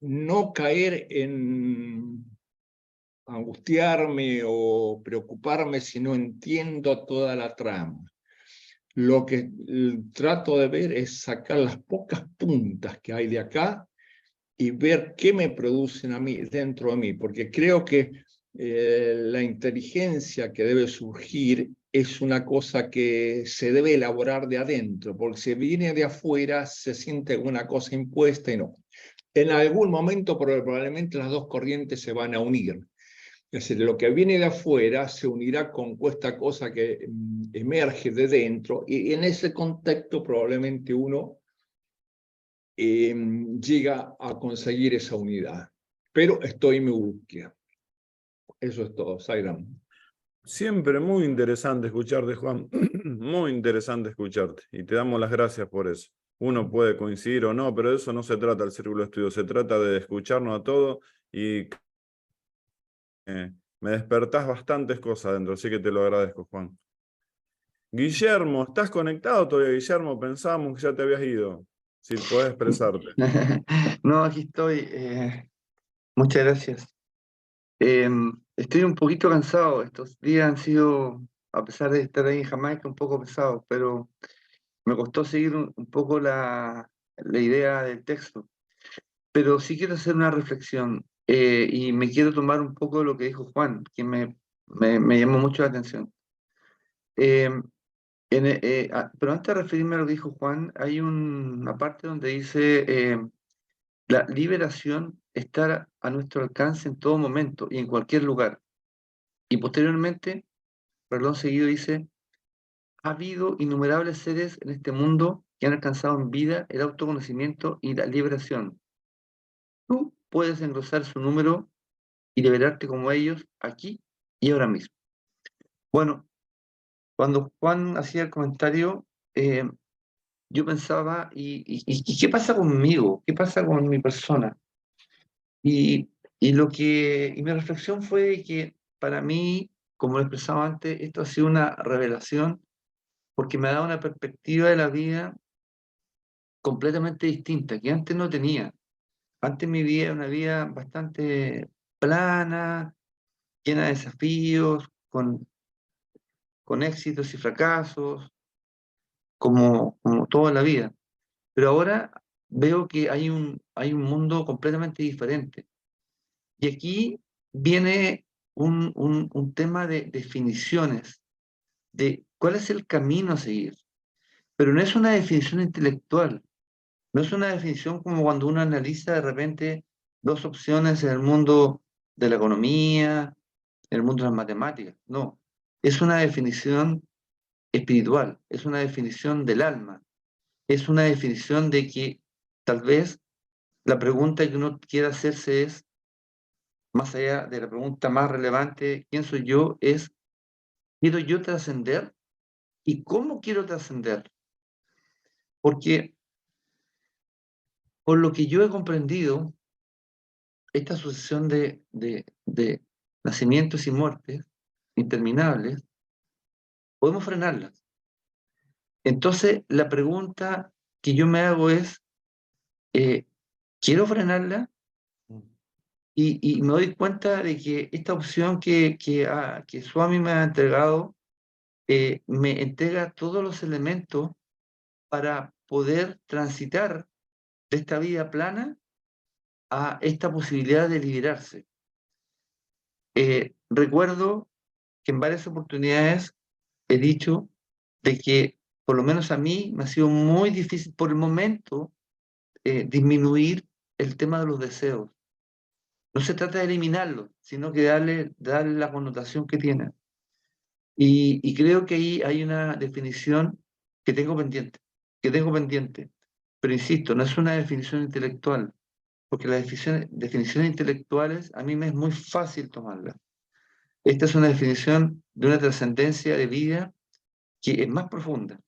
S5: no caer en angustiarme o preocuparme si no entiendo toda la trama. Lo que trato de ver es sacar las pocas puntas que hay de acá y ver qué me producen a mí, dentro de mí, porque creo que la inteligencia que debe surgir es una cosa que se debe elaborar de adentro, porque si viene de afuera se siente una cosa impuesta y no. En algún momento probablemente las dos corrientes se van a unir. Es decir, lo que viene de afuera se unirá con esta cosa que emerge de dentro, y en ese contexto probablemente uno llega a conseguir esa unidad. Pero estoy en mi búsqueda. Eso es todo, Sairam.
S1: Siempre muy interesante escucharte, Juan. Muy interesante escucharte. Y te damos las gracias por eso. Uno puede coincidir o no, pero de eso no se trata el Círculo de Estudios. Se trata de escucharnos a todos y me despertás bastantes cosas dentro, así que te lo agradezco, Juan. Guillermo, ¿estás conectado todavía, Guillermo? Pensábamos que ya te habías ido. Si podés expresarte.
S6: No, aquí estoy. Muchas gracias. Estoy un poquito cansado. Estos días han sido, a pesar de estar ahí en Jamaica, un poco pesados, pero me costó seguir un poco la idea del texto. Pero sí quiero hacer una reflexión y me quiero tomar un poco de lo que dijo Juan, que me llamó mucho la atención. Pero antes de referirme a lo que dijo Juan, hay una parte donde dice la liberación está a nuestro alcance en todo momento y en cualquier lugar. Y posteriormente, perdón, seguido dice, ha habido innumerables seres en este mundo que han alcanzado en vida el autoconocimiento y la liberación. Tú puedes engrosar su número y liberarte como ellos aquí y ahora mismo. Bueno, cuando Juan hacía el comentario, yo pensaba, ¿y qué pasa conmigo? ¿Qué pasa con mi persona? Y mi reflexión fue que para mí, como lo expresaba antes, esto ha sido una revelación porque me ha dado una perspectiva de la vida completamente distinta, que antes no tenía. Antes mi vida era una vida bastante plana, llena de desafíos, con éxitos y fracasos, como toda la vida. Pero ahora veo que hay un mundo completamente diferente. Y aquí viene un tema de definiciones, de cuál es el camino a seguir. Pero no es una definición intelectual, no es una definición como cuando uno analiza de repente dos opciones en el mundo de la economía, en el mundo de las matemáticas. No, es una definición espiritual, es una definición del alma, es una definición de que tal vez la pregunta que uno quiere hacerse es, más allá de la pregunta más relevante, ¿quién soy yo? Es, ¿quiero yo trascender? ¿Y cómo quiero trascender? Porque por lo que yo he comprendido, esta sucesión de nacimientos y muertes interminables, podemos frenarlas. Entonces, la pregunta que yo me hago es, ¿quiero frenarla? Y me doy cuenta de que esta opción que Swami me ha entregado, me entrega todos los elementos para poder transitar de esta vida plana a esta posibilidad de liberarse. Recuerdo que en varias oportunidades he dicho de que, por lo menos a mí, me ha sido muy difícil por el momento disminuir el tema de los deseos. No se trata de eliminarlos, sino que darle la connotación que tienen. Y creo que ahí hay una definición que tengo pendiente, Pero insisto, no es una definición intelectual, porque las definiciones intelectuales a mí me es muy fácil tomarlas. Esta es una definición de una trascendencia de vida que es más profunda.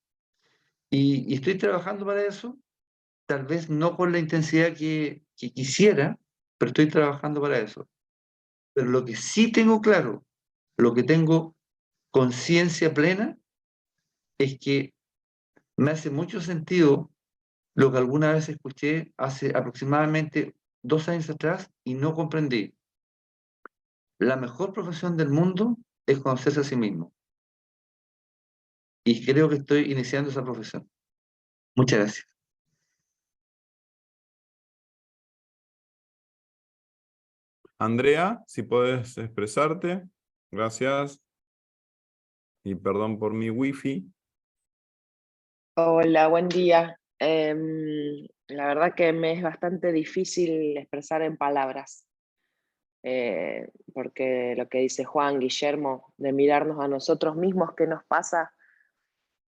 S6: Y estoy trabajando para eso, tal vez no con la intensidad que quisiera, pero estoy trabajando para eso. Pero lo que sí tengo claro, lo que tengo conciencia plena, es que me hace mucho sentido lo que alguna vez escuché hace aproximadamente 2 años atrás y no comprendí. La mejor profesión del mundo es conocerse a sí mismo. Y creo que estoy iniciando esa profesión. Muchas gracias.
S1: Andrea, si puedes expresarte. Gracias. Y perdón por mi wifi.
S7: Hola, buen día. La verdad que me es bastante difícil expresar en palabras, porque lo que dice Juan, Guillermo, de mirarnos a nosotros mismos, qué nos pasa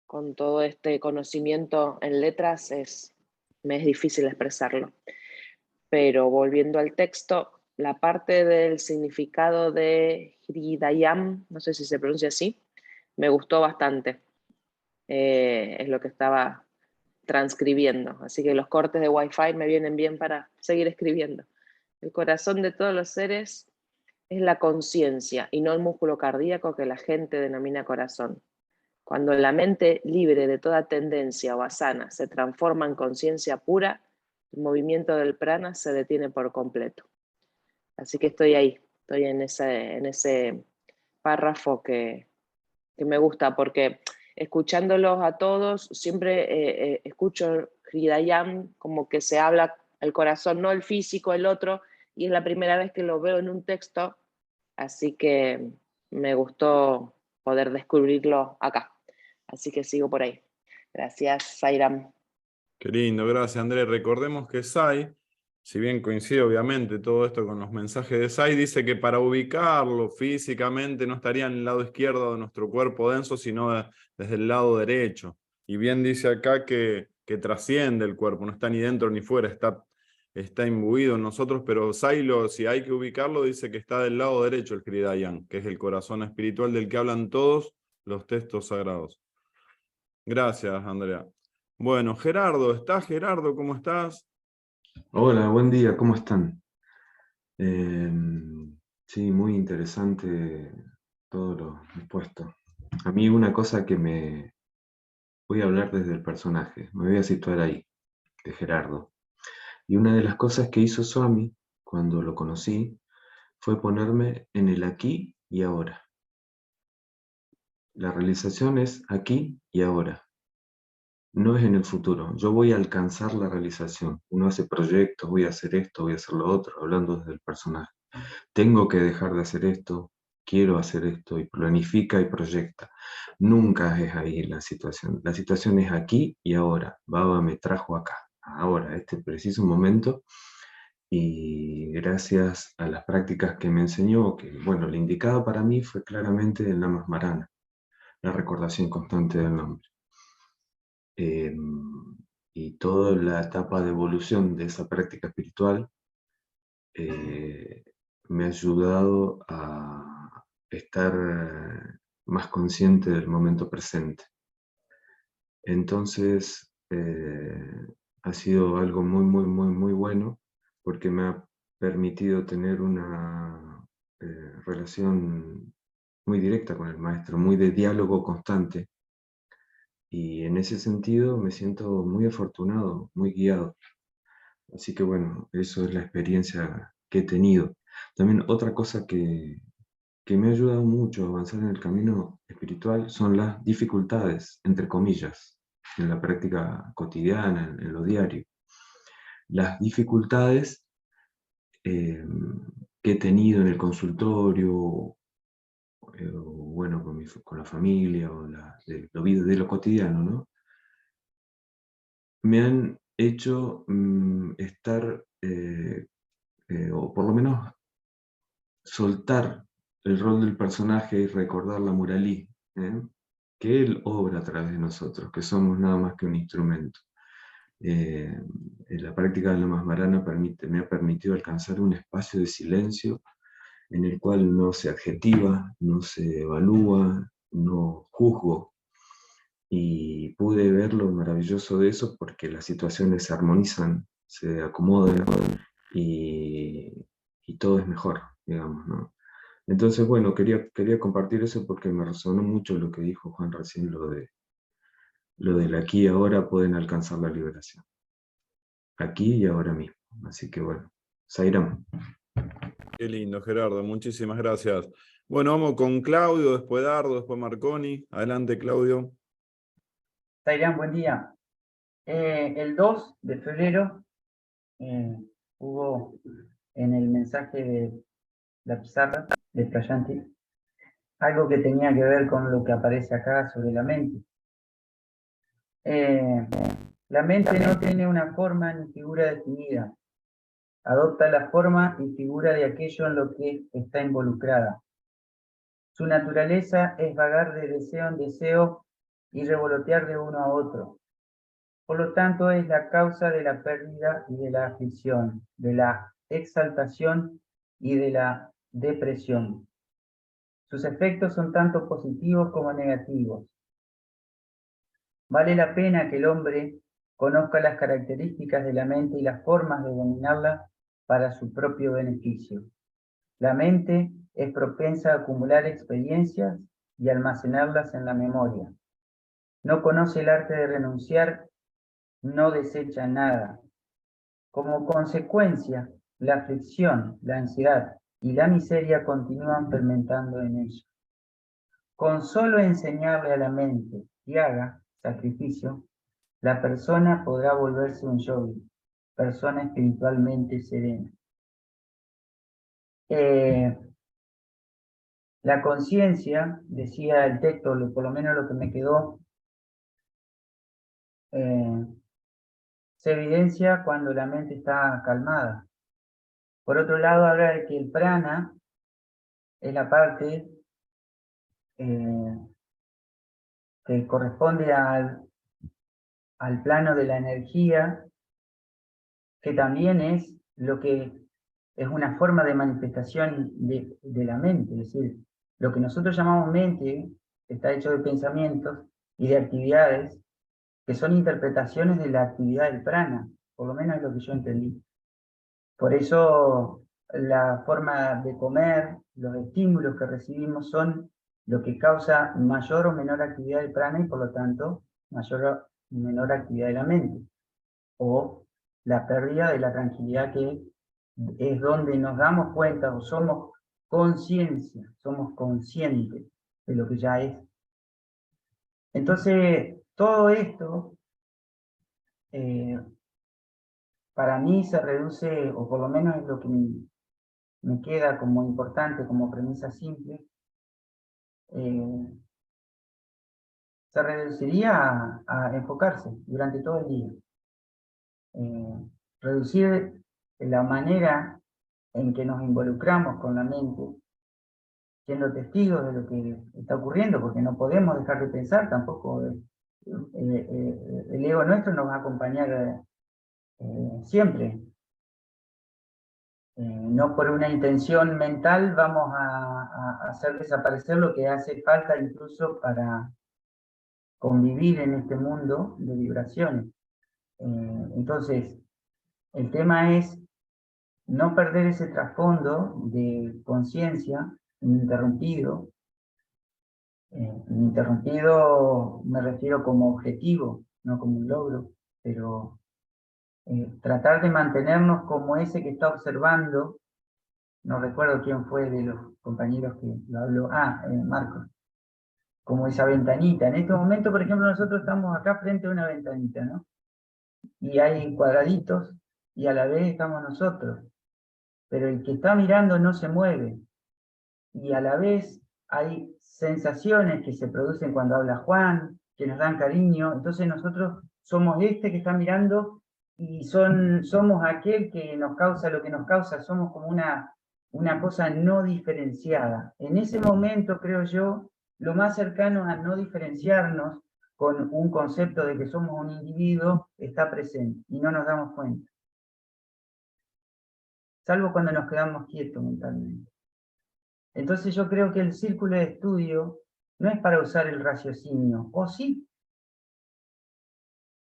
S7: con todo este conocimiento en letras, me es difícil expresarlo. Pero volviendo al texto, la parte del significado de Hridayam, no sé si se pronuncia así, me gustó bastante. Es lo que estaba transcribiendo, así que los cortes de Wi-Fi me vienen bien para seguir escribiendo. El corazón de todos los seres es la conciencia y no el músculo cardíaco que la gente denomina corazón. Cuando la mente libre de toda tendencia o asana se transforma en conciencia pura, el movimiento del prana se detiene por completo. Así que estoy ahí, estoy en ese párrafo que me gusta, porque escuchándolos a todos, siempre escucho Hridayam como que se habla el corazón, no el físico, el otro, y es la primera vez que lo veo en un texto, así que me gustó poder descubrirlo acá. Así que sigo por ahí. Gracias, Sairam.
S1: Qué lindo, gracias Andrés. Recordemos que Sai, si bien coincide obviamente todo esto con los mensajes de Sai, dice que para ubicarlo físicamente no estaría en el lado izquierdo de nuestro cuerpo denso, sino desde el lado derecho. Y bien dice acá que trasciende el cuerpo, no está ni dentro ni fuera, está imbuido en nosotros, pero Sai, si hay que ubicarlo, dice que está del lado derecho el Hridayam, que es el corazón espiritual del que hablan todos los textos sagrados. Gracias, Andrea. Bueno, Gerardo, ¿estás Gerardo? ¿Cómo estás?
S8: Hola, buen día, ¿cómo están? Sí, muy interesante todo lo expuesto. A mí una cosa que voy a hablar desde el personaje, me voy a situar ahí, de Gerardo. Y una de las cosas que hizo Swami cuando lo conocí fue ponerme en el aquí y ahora. La realización es aquí y ahora. No es en el futuro. Yo voy a alcanzar la realización. Uno hace proyectos, voy a hacer esto, voy a hacer lo otro, hablando desde el personaje. Tengo que dejar de hacer esto, quiero hacer esto, y planifica y proyecta. Nunca es ahí la situación. La situación es aquí y ahora. Baba me trajo acá, ahora, este preciso momento, y gracias a las prácticas que me enseñó, que bueno, la indicada para mí fue claramente el Namasmarana, la recordación constante del nombre. Y toda la etapa de evolución de esa práctica espiritual me ha ayudado a estar más consciente del momento presente. Entonces, ha sido algo muy, muy, muy, muy bueno, porque me ha permitido tener una relación muy directa con el maestro, muy de diálogo constante. Y en ese sentido me siento muy afortunado, muy guiado. Así que bueno, eso es la experiencia que he tenido. También otra cosa que me ha ayudado mucho a avanzar en el camino espiritual son las dificultades, entre comillas, en la práctica cotidiana, en lo diario. Las dificultades que he tenido en el consultorio, bueno, con la familia, o de lo cotidiano, ¿no? Me han hecho estar, o por lo menos soltar el rol del personaje y recordar la Muralí, que él obra a través de nosotros, que somos nada más que un instrumento. La práctica de la Masmarana me ha permitido alcanzar un espacio de silencio en el cual no se adjetiva, no se evalúa, no juzgo. Y pude ver lo maravilloso de eso porque las situaciones se armonizan, se acomodan y todo es mejor, digamos, ¿no? Entonces, bueno, quería compartir eso porque me resonó mucho lo que dijo Juan recién, lo del aquí y ahora pueden alcanzar la liberación. Aquí y ahora mismo. Así que bueno, Sairam.
S1: Qué lindo, Gerardo, muchísimas gracias. Bueno, vamos con Claudio, después Dardo, después Marconi. Adelante, Claudio.
S9: Sairam, buen día. El 2 de febrero hubo en el mensaje de la pizarra de Prayanti algo que tenía que ver con lo que aparece acá sobre la mente. La mente no tiene una forma ni figura definida. Adopta la forma y figura de aquello en lo que está involucrada. Su naturaleza es vagar de deseo en deseo y revolotear de uno a otro. Por lo tanto, es la causa de la pérdida y de la aflicción, de la exaltación y de la depresión. Sus efectos son tanto positivos como negativos. Vale la pena que el hombre conozca las características de la mente y las formas de dominarla para su propio beneficio. La mente es propensa a acumular experiencias y almacenarlas en la memoria. No conoce el arte de renunciar, no desecha nada. Como consecuencia, la aflicción, la ansiedad y la miseria continúan fermentando en ella. Con solo enseñarle a la mente que haga sacrificio, la persona podrá volverse un yogi, persona espiritualmente serena. La conciencia, decía el texto, por lo menos lo que me quedó, se evidencia cuando la mente está calmada. Por otro lado, habla de que el prana es la parte que corresponde al plano de la energía, que también es lo que es una forma de manifestación de la mente. Es decir, lo que nosotros llamamos mente está hecho de pensamientos y de actividades que son interpretaciones de la actividad del prana, por lo menos es lo que yo entendí. Por eso la forma de comer, los estímulos que recibimos son lo que causa mayor o menor actividad del prana y por lo tanto mayor o menor actividad de la mente. O la pérdida de la tranquilidad, que es donde nos damos cuenta o somos conciencia, somos conscientes de lo que ya es. Entonces, todo esto para mí se reduce, o por lo menos es lo que me queda como importante, como premisa simple, se reduciría a enfocarse durante todo el día. Reducir la manera en que nos involucramos con la mente, siendo testigos de lo que está ocurriendo, porque no podemos dejar de pensar tampoco. El ego nuestro nos va a acompañar siempre. No por una intención mental vamos a hacer desaparecer lo que hace falta incluso para convivir en este mundo de vibraciones. Entonces, el tema es no perder ese trasfondo de conciencia ininterrumpido. Ininterrumpido me refiero como objetivo, no como un logro, pero tratar de mantenernos como ese que está observando. No recuerdo quién fue de los compañeros que lo habló. Marcos. Como esa ventanita. En este momento, por ejemplo, nosotros estamos acá frente a una ventanita, ¿no? Y hay cuadraditos y a la vez estamos nosotros. Pero el que está mirando no se mueve. Y a la vez hay sensaciones que se producen cuando habla Juan, que nos dan cariño. Entonces nosotros somos este que está mirando y somos aquel que nos causa lo que nos causa. Somos como una cosa no diferenciada. En ese momento, creo yo, lo más cercano a no diferenciarnos con un concepto de que somos un individuo, está presente y no nos damos cuenta. Salvo cuando nos quedamos quietos mentalmente. Entonces yo creo que el círculo de estudio no es para usar el raciocinio, o sí,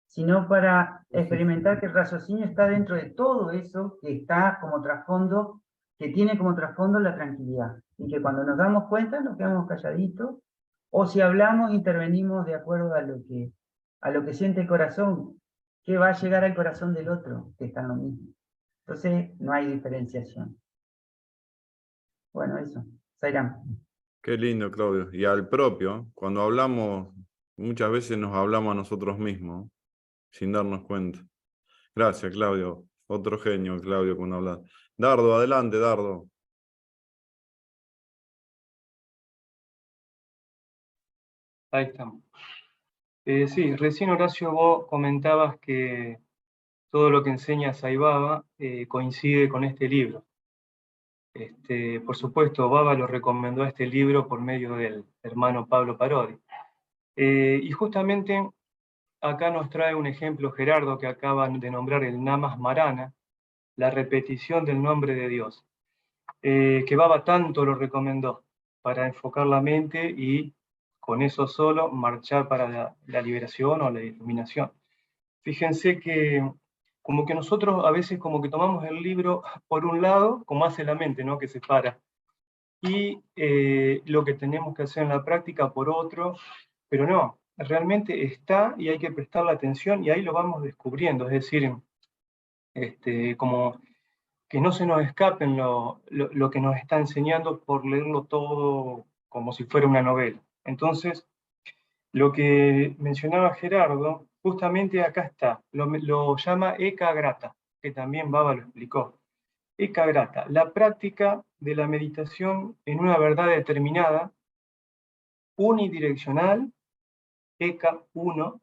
S9: sino para experimentar que el raciocinio está dentro de todo eso que está como trasfondo, que tiene como trasfondo la tranquilidad. Y que cuando nos damos cuenta nos quedamos calladitos, o si hablamos, intervenimos de acuerdo a lo que siente el corazón, que va a llegar al corazón del otro, que está en lo mismo. Entonces no hay diferenciación. Bueno, eso. Zairán.
S1: Qué lindo, Claudio. Y al propio, cuando hablamos, muchas veces nos hablamos a nosotros mismos, sin darnos cuenta. Gracias, Claudio. Otro genio, Claudio, cuando hablas. Dardo, adelante, Dardo.
S3: Ahí estamos. Sí, recién Horacio vos comentabas que todo lo que enseña Sai Baba coincide con este libro. Por supuesto, Baba lo recomendó a este libro por medio del hermano Pablo Parodi. Y justamente acá nos trae un ejemplo Gerardo que acaban de nombrar el Namas Marana, la repetición del nombre de Dios, que Baba tanto lo recomendó para enfocar la mente y con eso solo marchar para la liberación o la iluminación. Fíjense que como que nosotros a veces como que tomamos el libro por un lado, como hace la mente, ¿no? Que se para, y lo que tenemos que hacer en la práctica por otro, pero no, realmente está y hay que prestarle atención y ahí lo vamos descubriendo, es decir, como que no se nos escapen lo que nos está enseñando por leerlo todo como si fuera una novela. Entonces, lo que mencionaba Gerardo, justamente acá está, lo llama Eka Grata, que también Baba lo explicó. Eka Grata, la práctica de la meditación en una verdad determinada, unidireccional, Eka 1,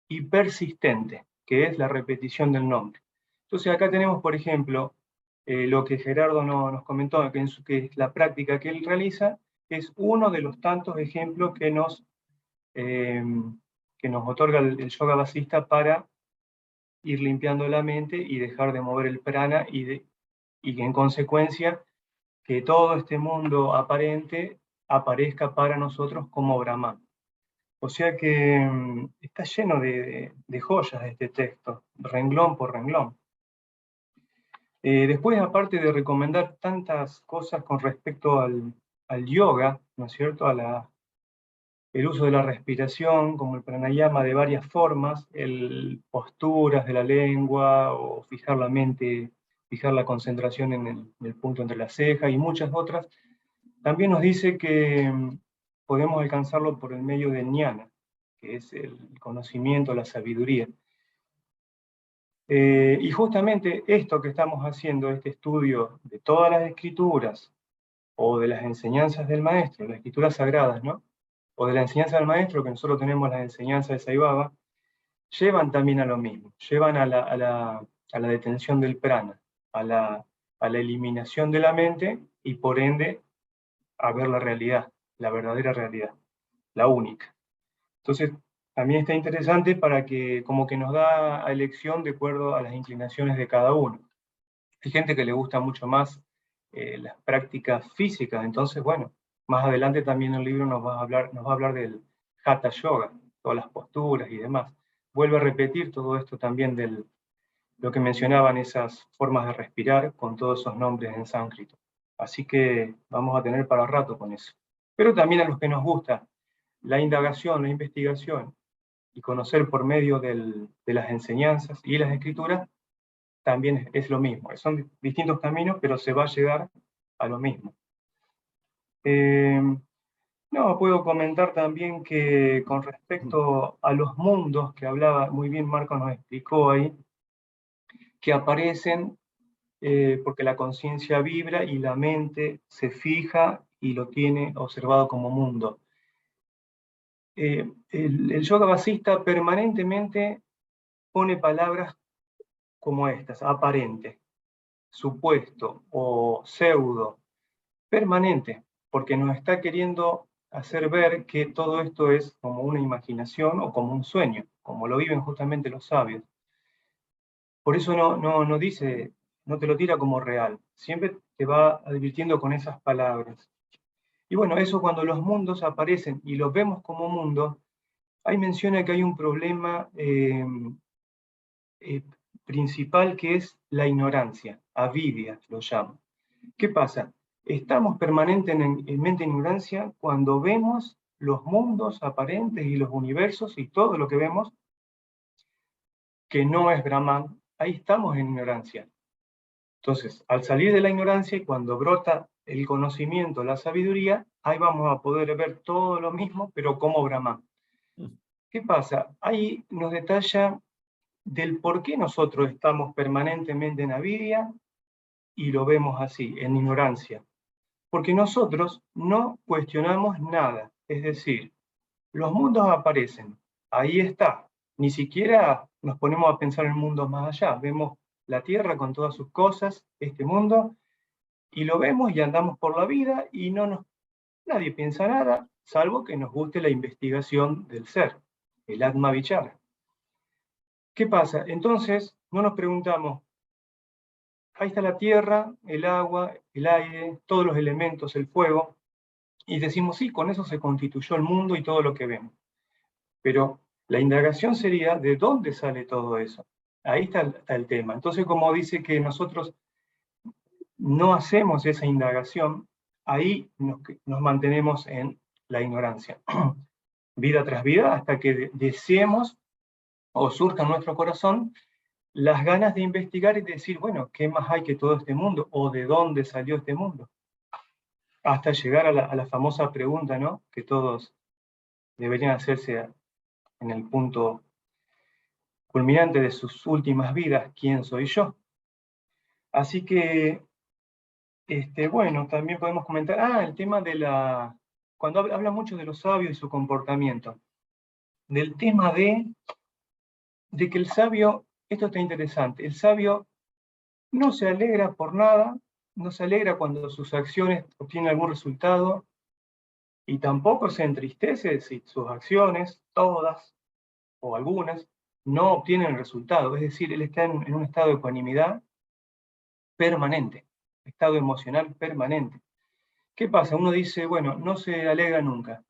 S3: y persistente, que es la repetición del nombre. Entonces acá tenemos, por ejemplo, lo que Gerardo nos comentó, que es la práctica que él realiza, es uno de los tantos ejemplos que nos otorga el yoga basista para ir limpiando la mente y dejar de mover el prana y que en consecuencia que todo este mundo aparente aparezca para nosotros como Brahman. O sea que está lleno de joyas este texto, renglón por renglón. Después, aparte de recomendar tantas cosas con respecto al yoga, ¿no es cierto?, el uso de la respiración, como el pranayama de varias formas, posturas de la lengua, o fijar la mente, fijar la concentración en el punto entre las cejas, y muchas otras, también nos dice que podemos alcanzarlo por el medio del jnana, que es el conocimiento, la sabiduría. Y justamente esto que estamos haciendo, este estudio de todas las escrituras, o de las enseñanzas del maestro, las escrituras sagradas, ¿no?, o de la enseñanza del maestro, que nosotros tenemos las enseñanzas de Sai Baba, llevan también a lo mismo, llevan a la detención del prana, a la eliminación de la mente, y por ende a ver la realidad, la verdadera realidad, la única. Entonces, también está interesante para que como que nos da a elección de acuerdo a las inclinaciones de cada uno. Hay gente que le gusta mucho más las prácticas físicas, entonces, bueno, más adelante también el libro nos va a hablar del Hatha Yoga, todas las posturas y demás. Vuelve a repetir todo esto también lo que mencionaban, esas formas de respirar con todos esos nombres en sánscrito. Así que vamos a tener para rato con eso. Pero también a los que nos gusta la indagación, la investigación, y conocer por medio de las enseñanzas y las escrituras, también es lo mismo. Son distintos caminos, pero se va a llegar a lo mismo. No, puedo comentar también que con respecto a los mundos, que hablaba muy bien Marco, nos explicó ahí, que aparecen porque la conciencia vibra y la mente se fija y lo tiene observado como mundo. El yoga basista permanentemente pone palabras como estas: aparente, supuesto o pseudo, permanente, porque nos está queriendo hacer ver que todo esto es como una imaginación o como un sueño, como lo viven justamente los sabios. Por eso no dice, no te lo tira como real, siempre te va advirtiendo con esas palabras. Y bueno, eso cuando los mundos aparecen y los vemos como mundo, ahí menciona que hay un problema principal que es la ignorancia, avidia lo llama. ¿Qué pasa? Estamos permanentemente en ignorancia cuando vemos los mundos aparentes y los universos y todo lo que vemos que no es Brahman, ahí estamos en ignorancia. Entonces, al salir de la ignorancia y cuando brota el conocimiento, la sabiduría, ahí vamos a poder ver todo lo mismo, pero como Brahman. ¿Qué pasa? Ahí nos detalla del por qué nosotros estamos permanentemente en avidia y lo vemos así, en ignorancia. Porque nosotros no cuestionamos nada, es decir, los mundos aparecen, ahí está, ni siquiera nos ponemos a pensar en mundos más allá, vemos la Tierra con todas sus cosas, este mundo, y lo vemos y andamos por la vida y nadie piensa nada, salvo que nos guste la investigación del ser, el Atma Vichara. ¿Qué pasa? Entonces, no nos preguntamos, ahí está la tierra, el agua, el aire, todos los elementos, el fuego, y decimos, sí, con eso se constituyó el mundo y todo lo que vemos. Pero la indagación sería, ¿de dónde sale todo eso? Ahí está el tema. Entonces, como dice que nosotros no hacemos esa indagación, ahí nos mantenemos en la ignorancia. Vida tras vida, hasta que deseemos o surja en nuestro corazón las ganas de investigar y de decir, bueno, ¿qué más hay que todo este mundo? ¿O de dónde salió este mundo? Hasta llegar a la famosa pregunta, ¿no?, que todos deberían hacerse en el punto culminante de sus últimas vidas, ¿quién soy yo? Así que, bueno, también podemos comentar, el tema de cuando habla mucho de los sabios y su comportamiento, del tema de que el sabio, esto está interesante, el sabio no se alegra por nada, no se alegra cuando sus acciones obtienen algún resultado, y tampoco se entristece si sus acciones, todas o algunas, no obtienen resultado. Es decir, él está en un estado de ecuanimidad permanente, estado emocional permanente. ¿Qué pasa? Uno dice, bueno, no se alegra nunca.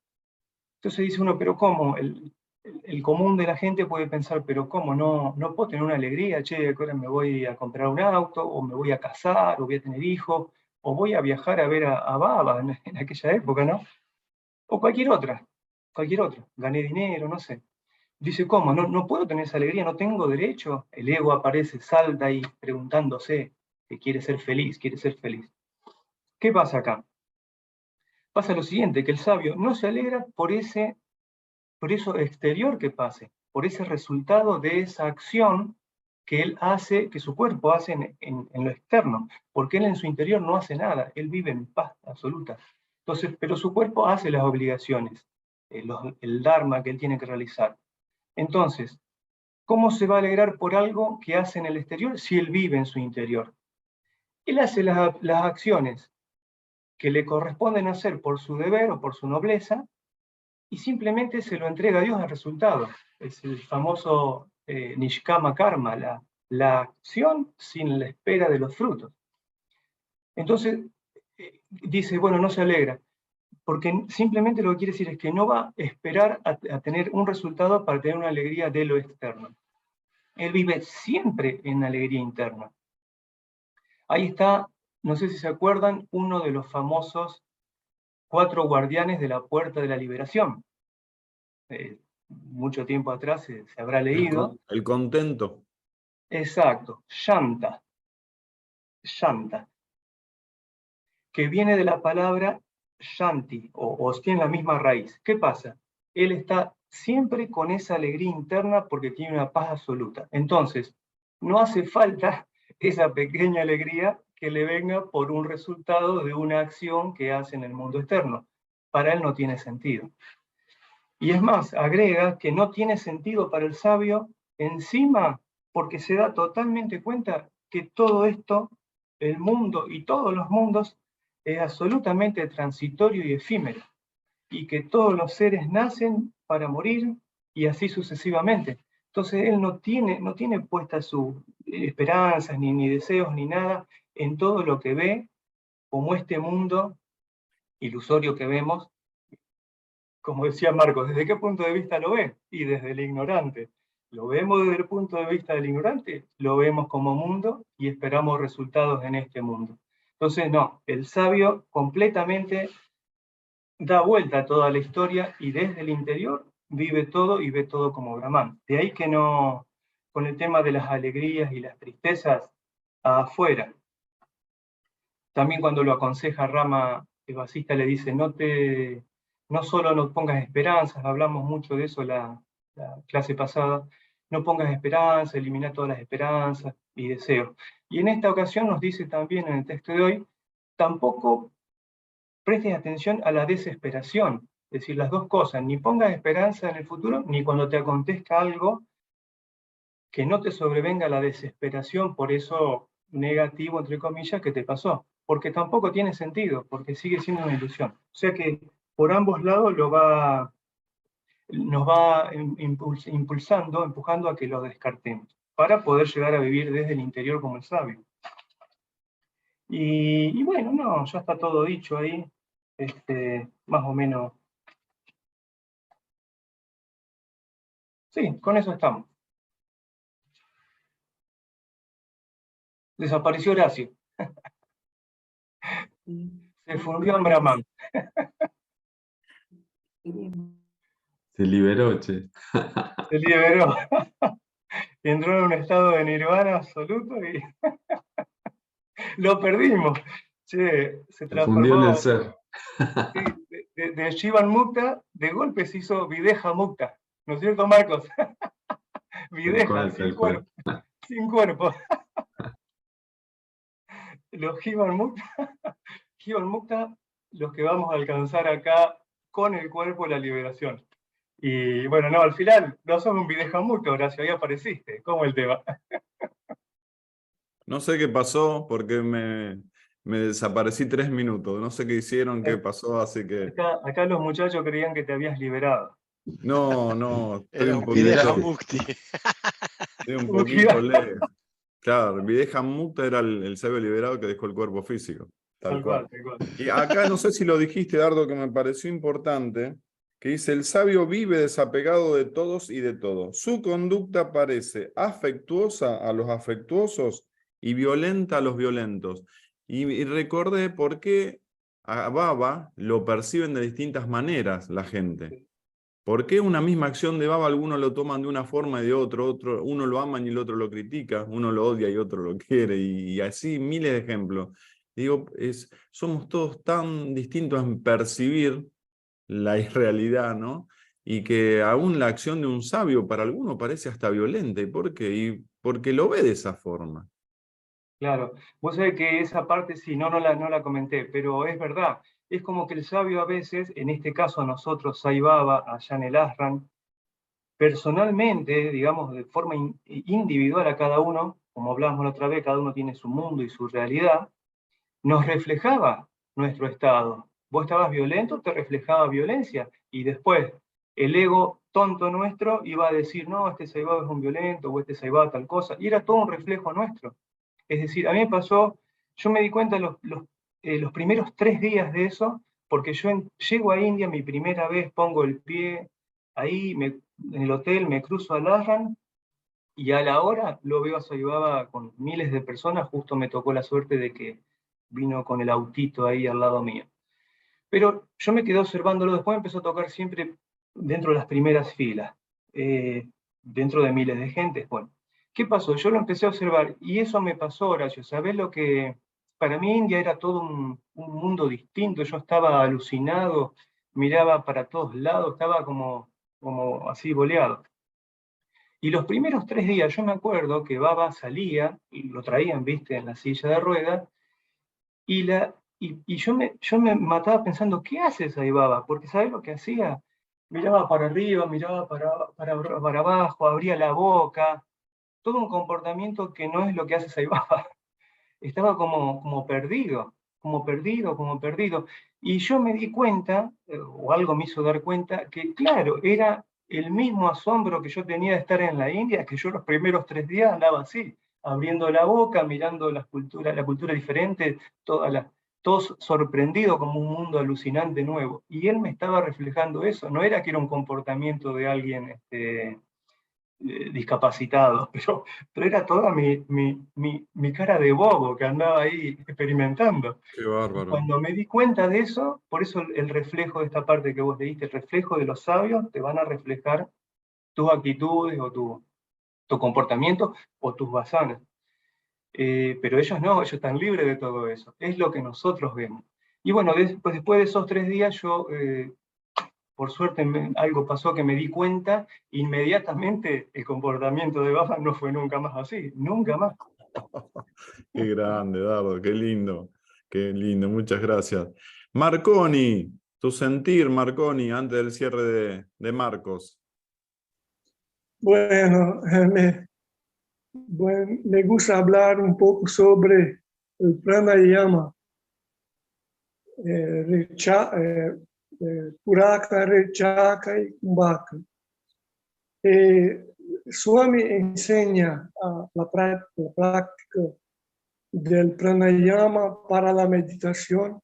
S3: Entonces dice uno, pero ¿cómo? El común de la gente puede pensar, pero ¿cómo? No puedo tener una alegría, che, ahora me voy a comprar un auto, o me voy a casar, o voy a tener hijos, o voy a viajar a ver a Baba en aquella época, ¿no? O cualquier otra, gané dinero, no sé. Dice, ¿cómo? No puedo tener esa alegría, no tengo derecho. El ego aparece, salta ahí preguntándose que quiere ser feliz, quiere ser feliz. ¿Qué pasa acá? Pasa lo siguiente, que el sabio no se alegra por eso exterior que pase, por ese resultado de esa acción que él hace, que su cuerpo hace en lo externo, porque él en su interior no hace nada, él vive en paz absoluta. Entonces, pero su cuerpo hace las obligaciones, el dharma que él tiene que realizar. Entonces, ¿cómo se va a alegrar por algo que hace en el exterior si él vive en su interior? Él hace las acciones que le corresponden hacer por su deber o por su nobleza, y simplemente se lo entrega a Dios el resultado. Es el famoso Nishkama Karma, la acción sin la espera de los frutos. Entonces, dice, bueno, no se alegra, porque simplemente lo que quiere decir es que no va a esperar a tener un resultado para tener una alegría de lo externo. Él vive siempre en alegría interna. Ahí está, no sé si se acuerdan, uno de los famosos 4 guardianes de la puerta de la liberación. Mucho tiempo atrás se habrá leído.
S1: El contento.
S3: Exacto, Shanta. Shanta. Que viene de la palabra Shanti, o tiene la misma raíz. ¿Qué pasa? Él está siempre con esa alegría interna porque tiene una paz absoluta. Entonces, no hace falta esa pequeña alegría que le venga por un resultado de una acción que hace en el mundo externo. Para él no tiene sentido. Y es más, agrega que no tiene sentido para el sabio encima porque se da totalmente cuenta que todo esto, el mundo y todos los mundos, es absolutamente transitorio y efímero. y que todos los seres nacen para morir y así sucesivamente. Entonces él no tiene puestas sus esperanzas, ni deseos, ni nada en todo lo que ve, como este mundo ilusorio que vemos. Como decía Marcos, ¿desde qué punto de vista lo ve? Y desde el ignorante. ¿Lo vemos desde el punto de vista del ignorante? Lo vemos como mundo y esperamos resultados en este mundo. Entonces, no, el sabio completamente da vuelta a toda la historia y desde el interior vive todo y ve todo como Brahman. De ahí que no, con el tema de las alegrías y las tristezas, afuera. También cuando lo aconseja Rama, el basista le dice, no solo no pongas esperanzas, hablamos mucho de eso la clase pasada, no pongas esperanzas, elimina todas las esperanzas y deseos. Y en esta ocasión nos dice también en el texto de hoy, tampoco prestes atención a la desesperación, es decir, las dos cosas, ni pongas esperanza en el futuro, ni cuando te acontezca algo, que no te sobrevenga la desesperación por eso negativo, entre comillas, que te pasó, porque tampoco tiene sentido, porque sigue siendo una ilusión. O sea que por ambos lados nos va impulsando, empujando a que lo descartemos, para poder llegar a vivir desde el interior como el sabio. Y bueno, no, ya está todo dicho ahí, más o menos. Sí, con eso estamos. Desapareció Horacio. Se fundió en Brahman.
S8: Se liberó, che.
S3: Se liberó. Entró en un estado de nirvana absoluto y lo perdimos. Che, se
S8: Se fundió en
S3: transformó
S8: el ser.
S3: sí, de Shivan Mukta, de golpe se hizo Videha Mukta. ¿No es cierto, Marcos? Videha, sin cuerpo. Sin cuerpo. Los Shivan Mukta, los que vamos a alcanzar acá con el cuerpo la liberación. Y bueno, no, al final no sos un Videha Mukta, Horacio, ahí apareciste. ¿Cómo el tema?
S1: No sé qué pasó porque me desaparecí 3 minutos. No sé qué hicieron, qué pasó, así que...
S3: Acá los muchachos creían que te habías liberado.
S1: No, estoy
S4: Era
S1: un
S4: un Videha
S1: poquito...
S4: Mukti.
S1: Estoy un poquito lejos. Claro, Videha Mukta era el sabio liberado que dejó el cuerpo físico. Tal cual.
S3: Tal cual.
S1: Y acá no sé si lo dijiste, Dardo, que me pareció importante, que dice, el sabio vive desapegado de todos y de todo. Su conducta parece afectuosa a los afectuosos y violenta a los violentos. Y recordé por qué a Baba lo perciben de distintas maneras la gente. ¿Por qué una misma acción de Baba algunos lo toman de una forma y de otro, uno lo aman y el otro lo critica, uno lo odia y otro lo quiere, y así miles de ejemplos? Digo, somos todos tan distintos en percibir la irrealidad, ¿no? Y que aún la acción de un sabio para alguno parece hasta violenta. ¿Y por qué? Y porque lo ve de esa forma.
S3: Claro, vos sabés que esa parte sí, no la comenté, pero es verdad. Es como que el sabio a veces, en este caso a nosotros, Sai Baba, allá en el Ashram, personalmente, digamos, de forma individual a cada uno, como hablábamos la otra vez, cada uno tiene su mundo y su realidad, nos reflejaba nuestro estado. Vos estabas violento, te reflejaba violencia, y después el ego tonto nuestro iba a decir, no, este Sai Baba es un violento, o este Sai Baba tal cosa, y era todo un reflejo nuestro. Es decir, a mí me pasó, yo me di cuenta los primeros 3 días de eso, porque yo llego a India, mi primera vez pongo el pie ahí, en el hotel, me cruzo al Ashram, y a la hora lo veo a Sai Baba con miles de personas, justo me tocó la suerte de que vino con el autito ahí al lado mío. Pero yo me quedé observándolo, después empezó a tocar siempre dentro de las primeras filas, dentro de miles de gente. Bueno, ¿qué pasó? Yo lo empecé a observar y eso me pasó, Horacio. ¿Sabés lo que...? Para mí India era todo un mundo distinto, yo estaba alucinado, miraba para todos lados, estaba como así boleado. Y los primeros 3 días, yo me acuerdo que Baba salía, y lo traían, viste, en la silla de ruedas, y yo me mataba pensando, ¿qué haces ahí, Baba? Porque ¿sabés lo que hacía? Miraba para arriba, miraba para abajo, abría la boca, todo un comportamiento que no es lo que hace Sai Baba. Estaba como perdido, como perdido, como perdido. Y yo me di cuenta, o algo me hizo dar cuenta, que claro, era el mismo asombro que yo tenía de estar en la India, que yo los primeros 3 días andaba así, abriendo la boca, mirando la cultura diferente, todos sorprendidos como un mundo alucinante nuevo. Y él me estaba reflejando eso, no era que era un comportamiento de alguien discapacitado, pero era toda mi cara de bobo que andaba ahí experimentando.
S1: Qué bárbaro.
S3: Cuando me di cuenta de eso, por eso el reflejo de esta parte que vos leíste, el reflejo de los sabios, te van a reflejar tus actitudes o tu comportamiento o tus basanes. Pero ellos no, ellos están libres de todo eso. Es lo que nosotros vemos. Y bueno, después de esos 3 días, yo, por suerte, algo pasó que me di cuenta, inmediatamente el comportamiento de Baja no fue nunca más así, nunca más.
S1: Qué grande, Dardo, qué lindo, muchas gracias. Marconi, tu sentir, Marconi, antes del cierre de Marcos.
S10: Bueno, me gusta hablar un poco sobre el pranayama, Puraka, Rechaka y Kumbhaka. Swami enseña la práctica del pranayama para la meditación.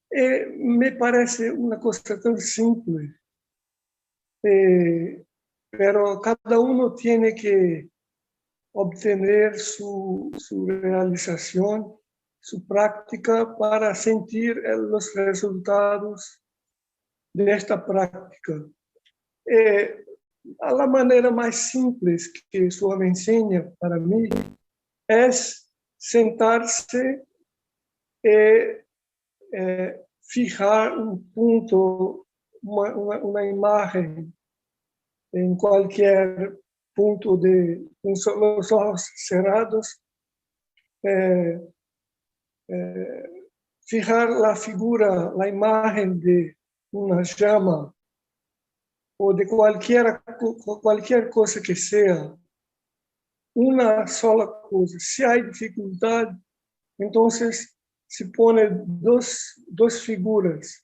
S10: Me parece una cosa tan simple, pero cada uno tiene que obtener su realización, su práctica para sentir los resultados de esta práctica. A la manera más simple que Swami enseña para mí es sentarse y fijar un punto, una imagen en cualquier punto con los ojos cerrados, fijar la figura, la imagen de una llama o de cualquier cosa que sea, una sola cosa. Si hay dificultad, entonces se pone dos figuras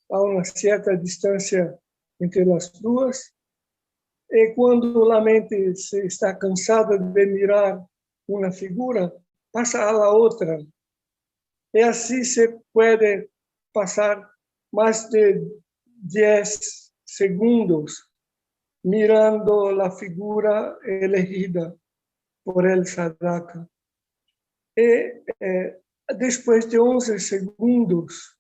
S10: a una cierta distancia entre las dos, y cuando la mente se está cansada de mirar una figura, pasa a la otra. Y así se puede pasar más de 10 segundos mirando la figura elegida por el sadhaka. Y después de 11 segundos,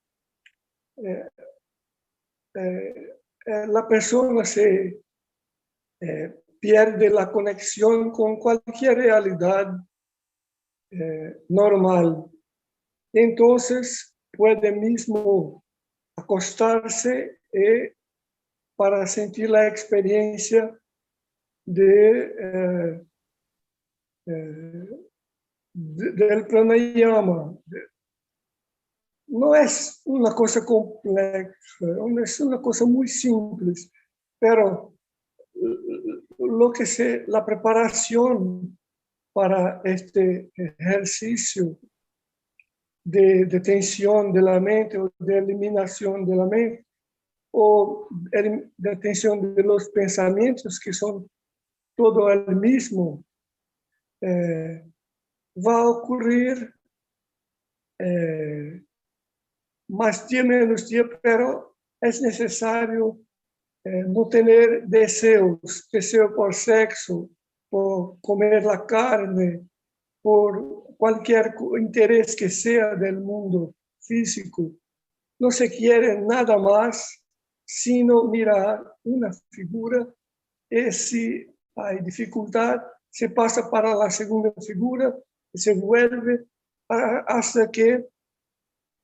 S10: la persona se pierde la conexión con cualquier realidad normal. Entonces puede mismo acostarse para sentir la experiencia del pranayama. No es una cosa compleja, es una cosa muy simple, pero la preparación para este ejercicio de tensión de la mente o de eliminación de la mente o de tensión de los pensamientos que son todo el mismo, va a ocurrir más tiempo menos tiempo, pero es necesario no tener deseo por sexo, por comer la carne, por cualquier interés que sea del mundo físico. No se quiere nada más sino mirar una figura, y si hay dificultad se pasa para la segunda figura y se vuelve hasta que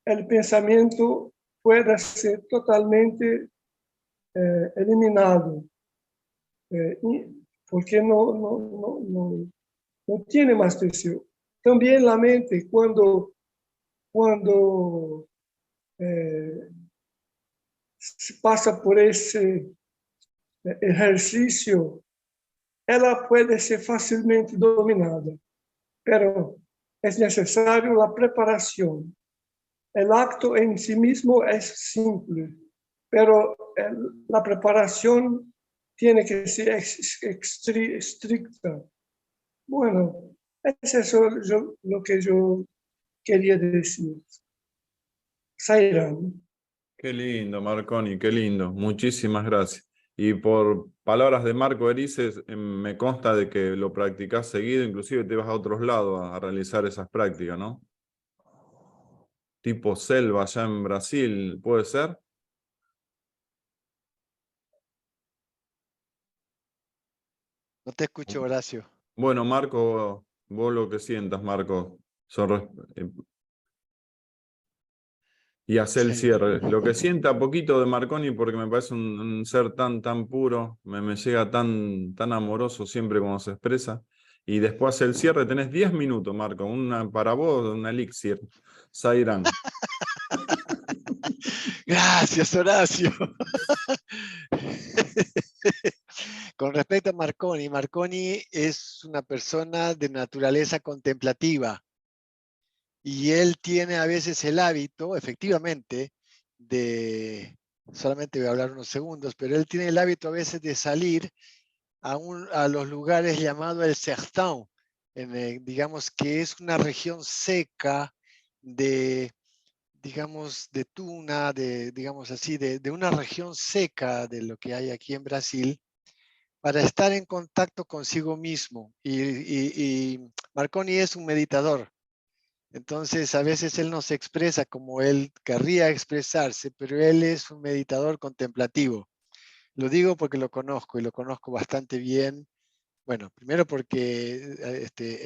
S10: el pensamiento pueda ser totalmente eliminado, porque no tiene más deseo. También la mente, cuando se pasa por ese ejercicio, ela puede ser fácilmente dominada, pero es necesario la preparación. el acto en sí mismo es simple, pero la preparación tiene que ser estricta. Bueno, es eso lo que yo quería decir. Sairan.
S1: Qué lindo, Marconi, qué lindo. Muchísimas gracias. Y por palabras de Marco Erices, me consta de que lo practicás seguido, inclusive te vas a otros lados a realizar esas prácticas, ¿no? Tipo selva allá en Brasil, ¿puede ser?
S4: No te escucho, Horacio.
S1: Bueno, Marco, vos lo que sientas, Marco. Y hacer el
S4: Sí.
S1: cierre. Lo que sienta poquito de Marconi, porque me parece un ser tan, tan puro, me llega tan, tan amoroso siempre cuando se expresa. Y después hace el cierre, tenés 10 minutos, Marco, una para vos, un elixir. Sairán.
S4: Gracias, Horacio. Con respecto a Marconi, Marconi es una persona de naturaleza contemplativa y él tiene a veces el hábito, efectivamente, solamente voy a hablar unos segundos, pero él tiene el hábito a veces de salir a los lugares llamados el Sertão, digamos que es una región seca digamos, de tuna, digamos así, de una región seca de lo que hay aquí en Brasil, para estar en contacto consigo mismo. Y Marconi es un meditador. Entonces, a veces él no se expresa como él querría expresarse, pero él es un meditador contemplativo. Lo digo porque lo conozco y lo conozco bastante bien. Bueno, primero porque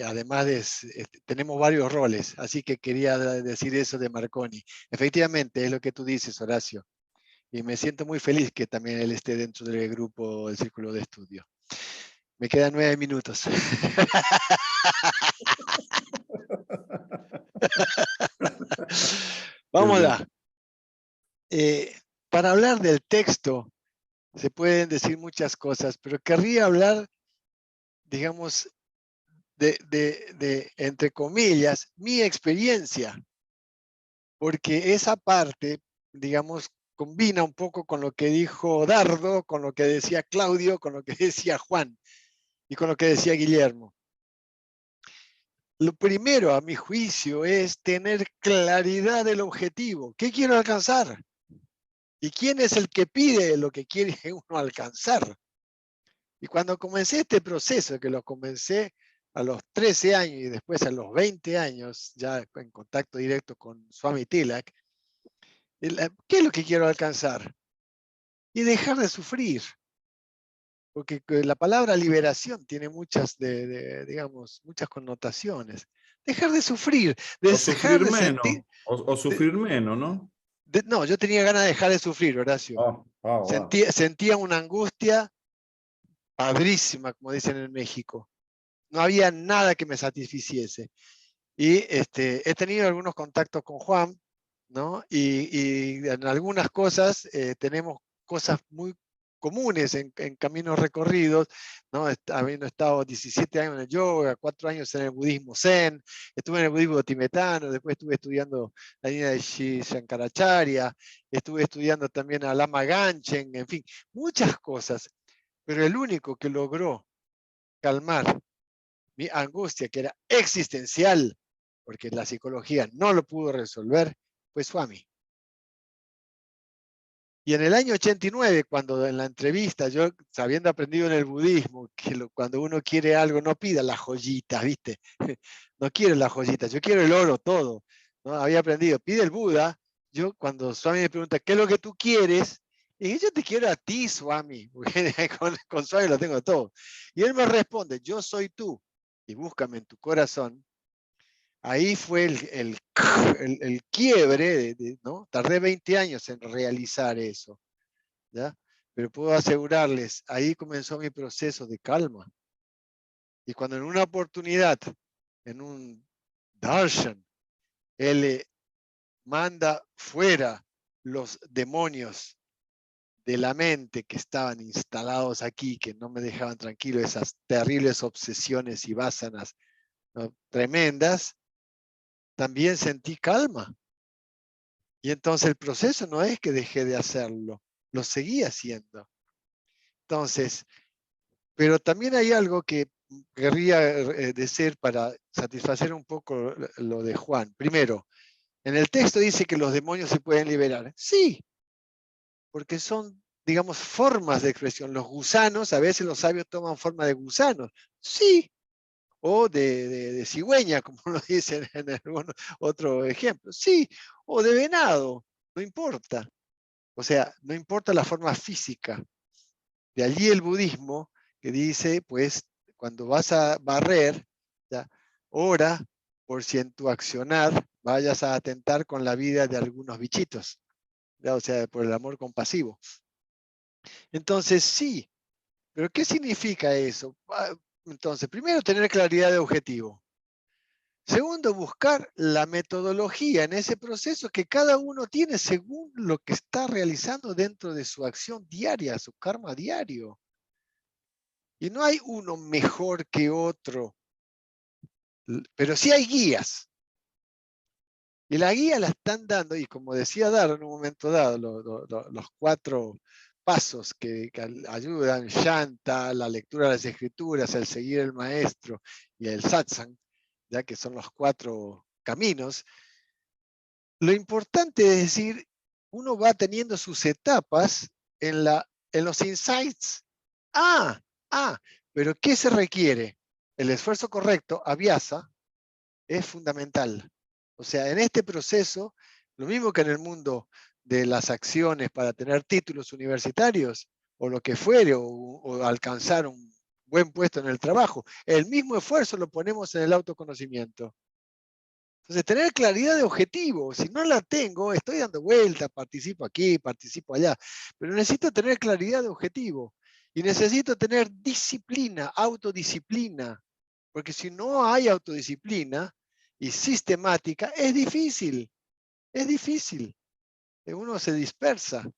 S4: además tenemos varios roles, así que quería decir eso de Marconi. Efectivamente, es lo que tú dices, Horacio. Y me siento muy feliz que también él esté dentro del grupo del Círculo de Estudio. Me quedan 9 minutos. Vámonos. Para hablar del texto, se pueden decir muchas cosas, pero querría hablar, digamos, entre comillas, mi experiencia, porque esa parte, digamos, combina un poco con lo que dijo Dardo, con lo que decía Claudio, con lo que decía Juan y con lo que decía Guillermo. Lo primero, a mi juicio, es tener claridad del objetivo. ¿Qué quiero alcanzar? ¿Y quién es el que pide lo que quiere uno alcanzar? Y cuando comencé este proceso, que lo comencé a los 13 años y después a los 20 años, ya en contacto directo con Swami Tilak, ¿qué es lo que quiero alcanzar? Y dejar de sufrir. Porque la palabra liberación tiene muchas, digamos, muchas connotaciones. Dejar de sufrir,
S1: O
S4: dejar
S1: sufrir
S4: de
S1: menos,
S4: sentir...
S1: o sufrir menos, ¿no?
S4: No, yo tenía ganas de dejar de sufrir, Horacio. Sentía una angustia padrísima, como dicen en México. No había nada que me satisficiese. Y he tenido algunos contactos con Juan, ¿no? Y en algunas cosas tenemos cosas muy comunes en caminos recorridos, ¿no? Habiendo estado 17 años en el yoga, 4 años en el budismo zen, estuve en el budismo tibetano, después estuve estudiando la línea de Shankaracharya, estuve estudiando también a Lama Ganchen, en fin, muchas cosas. Pero el único que logró calmar mi angustia, que era existencial, porque la psicología no lo pudo resolver, fue Swami. Y en el año 89, cuando en la entrevista, yo habiendo aprendido en el budismo, que cuando uno quiere algo, no pida las joyitas, ¿viste? No quiero las joyitas, yo quiero el oro, todo. ¿No? Había aprendido, pide el Buda. Yo, cuando Swami me pregunta, ¿qué es lo que tú quieres? Y dije, yo te quiero a ti, Swami. Con Swami lo tengo todo. Y él me responde, yo soy tú, y búscame en tu corazón. Ahí fue el quiebre, ¿no? Tardé 20 años en realizar eso, ¿ya? Pero puedo asegurarles, ahí comenzó mi proceso de calma. Y cuando en una oportunidad, en un darshan, él manda fuera los demonios de la mente que estaban instalados aquí, que no me dejaban tranquilo, esas terribles obsesiones y vásanas, ¿no? Tremendas, también sentí calma. Y entonces el proceso no es que dejé de hacerlo, lo seguí haciendo. Entonces, pero también hay algo que querría decir para satisfacer un poco lo de Juan. Primero, en el texto dice que los demonios se pueden liberar. Sí, porque son, digamos, formas de expresión. Los gusanos, a veces los sabios toman forma de gusanos. Sí, o de cigüeña, como lo dicen en algún otro ejemplo. Sí, o de venado, no importa. O sea, no importa la forma física. De allí el budismo que dice, pues, cuando vas a barrer, ¿ya? Ora por si en tu accionar vayas a atentar con la vida de algunos bichitos, ¿ya? O sea, por el amor compasivo. Entonces, sí, pero ¿qué significa eso? Entonces, primero, tener claridad de objetivo. Segundo, buscar la metodología en ese proceso que cada uno tiene según lo que está realizando dentro de su acción diaria, su karma diario. Y no hay uno mejor que otro, pero sí hay guías. Y la guía la están dando, y como decía Daro en un momento dado, los 4 pasos que ayudan, Shanta, la lectura de las escrituras, el seguir el maestro y el satsang, ya que son los 4 caminos. Lo importante es decir, uno va teniendo sus etapas en los insights. Pero ¿qué se requiere? El esfuerzo correcto, abhyasa, es fundamental. O sea, en este proceso, lo mismo que en el mundo de las acciones para tener títulos universitarios, o lo que fuere, o alcanzar un buen puesto en el trabajo, el mismo esfuerzo lo ponemos en el autoconocimiento. Entonces, tener claridad de objetivo. Si no la tengo, estoy dando vueltas, participo aquí, participo allá, pero necesito tener claridad de objetivo. Y necesito tener disciplina, autodisciplina, porque si no hay autodisciplina y sistemática, es difícil, uno se dispersa.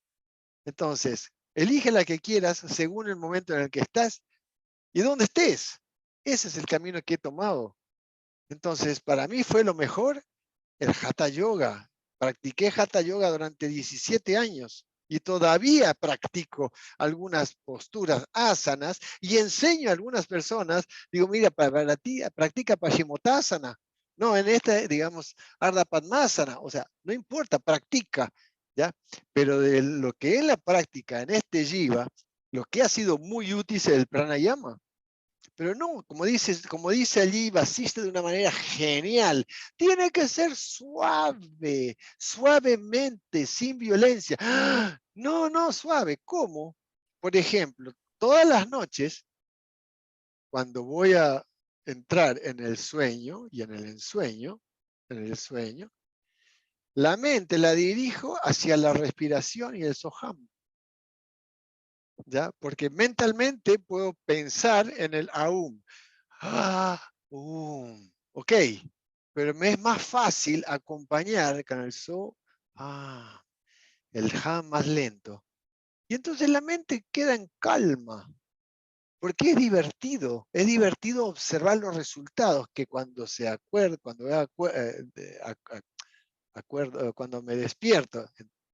S4: Entonces, elige la que quieras según el momento en el que estás y donde estés. Ese es el camino que he tomado. Entonces, para mí fue lo mejor el Hatha Yoga. Practiqué Hatha Yoga durante 17 años y todavía practico algunas posturas asanas y enseño a algunas personas, digo, mira, para ti practica Paschimottanasana, no, en esta, digamos, Ardha Padmasana, o sea, no importa, practica, ¿ya? Pero de lo que es la práctica en este Jiva, lo que ha sido muy útil es el pranayama. Pero no, como dice allí Vasista de una manera genial, tiene que ser suave, suavemente, sin violencia. No, suave. ¿Cómo? Por ejemplo, todas las noches, cuando voy a entrar en el sueño y en el ensueño, la mente la dirijo hacia la respiración y el soham. ¿Ya? Porque mentalmente puedo pensar en el aum. Ok, pero me es más fácil acompañar con el so, el ja más lento. Y entonces la mente queda en calma, porque es divertido observar los resultados, que cuando se acuerda, cuando me despierto,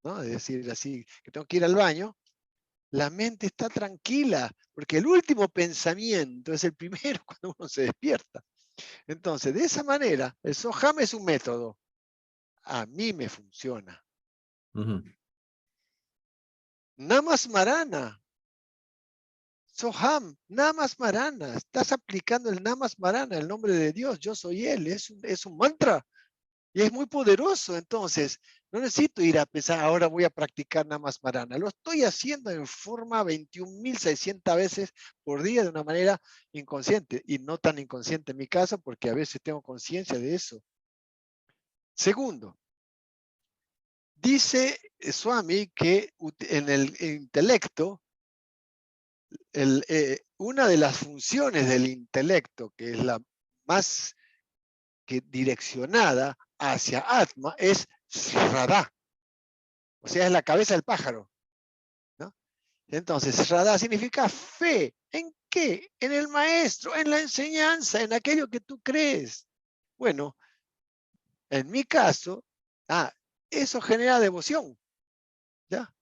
S4: ¿no? Es decir, así, que tengo que ir al baño, la mente está tranquila, porque el último pensamiento es el primero cuando uno se despierta. Entonces, de esa manera, el Soham es un método. A mí me funciona. Namasmarana. Soham, Namasmarana. Estás aplicando el Namasmarana, el nombre de Dios. Yo soy Él. Es un mantra. Y es muy poderoso. Entonces, no necesito ir a pensar, ahora voy a practicar Namasmarana. Lo estoy haciendo en forma 21.600 veces por día de una manera inconsciente. Y no tan inconsciente en mi caso, porque a veces tengo conciencia de eso. Segundo, dice Swami que en el intelecto, una de las funciones del intelecto, que es la más direccionada hacia Atma, es Shraddha. O sea, es la cabeza del pájaro, ¿no? Entonces, Shraddha significa fe. ¿En qué? En el maestro, en la enseñanza, en aquello que tú crees. Bueno, en mi caso, eso genera devoción. ¿Ya?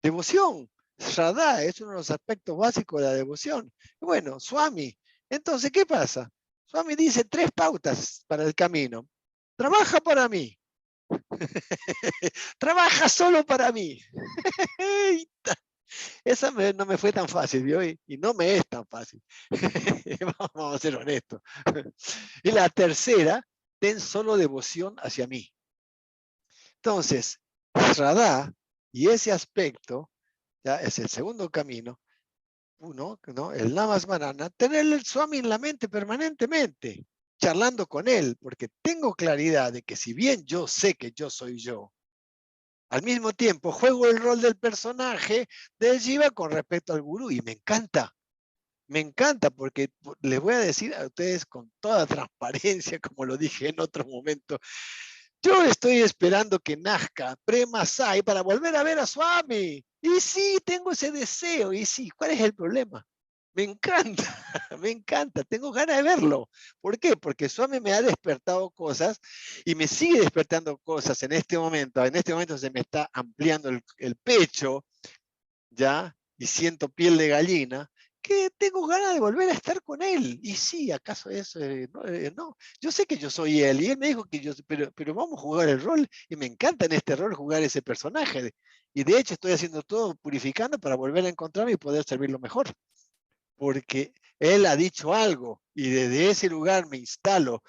S4: Devoción. Shraddha es uno de los aspectos básicos de la devoción. Bueno, Swami. Entonces, ¿qué pasa? Swami dice 3 pautas para el camino. Trabaja para mí. Trabaja solo para mí. Esa no me fue tan fácil, ¿vio? Y no me es tan fácil. Vamos a ser honestos. Y la tercera, ten solo devoción hacia mí. Entonces, Shraddha y ese aspecto, ya es el segundo camino, uno, ¿no? El Namasmarana, tener el Swami en la mente permanentemente, charlando con él, porque tengo claridad de que si bien yo sé que yo soy yo, al mismo tiempo juego el rol del personaje del Jiva con respecto al gurú, y me encanta porque les voy a decir a ustedes con toda transparencia, como lo dije en otro momento, yo estoy esperando que nazca Prema Sai para volver a ver a Swami. Y sí, tengo ese deseo. Y sí, ¿cuál es el problema? Me encanta, me encanta. Tengo ganas de verlo. ¿Por qué? Porque Swami me ha despertado cosas y me sigue despertando cosas en este momento. En este momento se me está ampliando el pecho, ¿ya? Y siento piel de gallina, que tengo ganas de volver a estar con él. Y sí, ¿acaso eso? No, yo sé que yo soy él, y él me dijo que yo, pero vamos a jugar el rol, y me encanta en este rol jugar ese personaje. Y de hecho estoy haciendo todo purificando para volver a encontrarme y poder servirlo mejor. Porque él ha dicho algo, y desde ese lugar me instalo,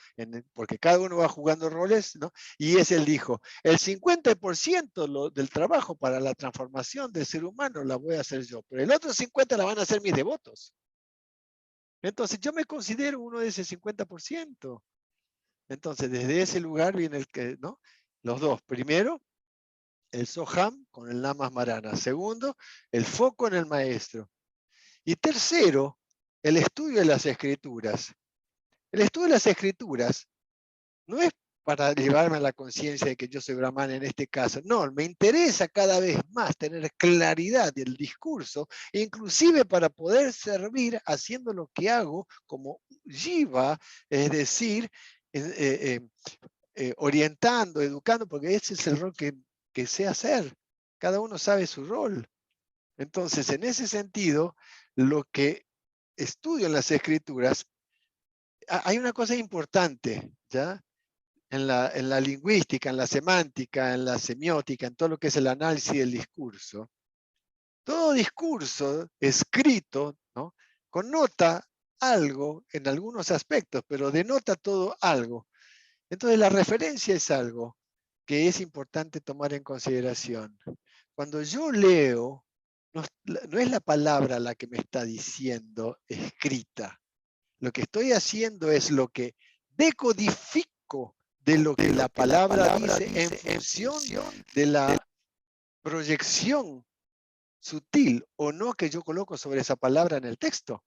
S4: porque cada uno va jugando roles, ¿no? Y él dijo, el 50% del trabajo para la transformación del ser humano la voy a hacer yo, pero el otro 50% la van a hacer mis devotos. Entonces yo me considero uno de ese 50%. Entonces desde ese lugar viene el que, ¿no? Los dos. Primero, el Soham con el Namasmarana. Segundo, el foco en el maestro. Y tercero, el estudio de las escrituras. El estudio de las escrituras no es para llevarme a la conciencia de que yo soy brahman en este caso. No, me interesa cada vez más tener claridad del discurso, inclusive para poder servir haciendo lo que hago como jiva, es decir, orientando, educando, porque ese es el rol que sé hacer. Cada uno sabe su rol. Entonces, en ese sentido, lo que estudio en las escrituras, hay una cosa importante, ¿ya? En la lingüística, en la semántica, en la semiótica, en todo lo que es el análisis del discurso. Todo discurso escrito, ¿no? Connota algo en algunos aspectos, pero denota todo algo. Entonces, la referencia es algo que es importante tomar en consideración. Cuando yo leo, no es la palabra la que me está diciendo escrita. Lo que estoy haciendo es lo que decodifico de lo que la palabra dice en función de la proyección sutil o no que yo coloco sobre esa palabra en el texto.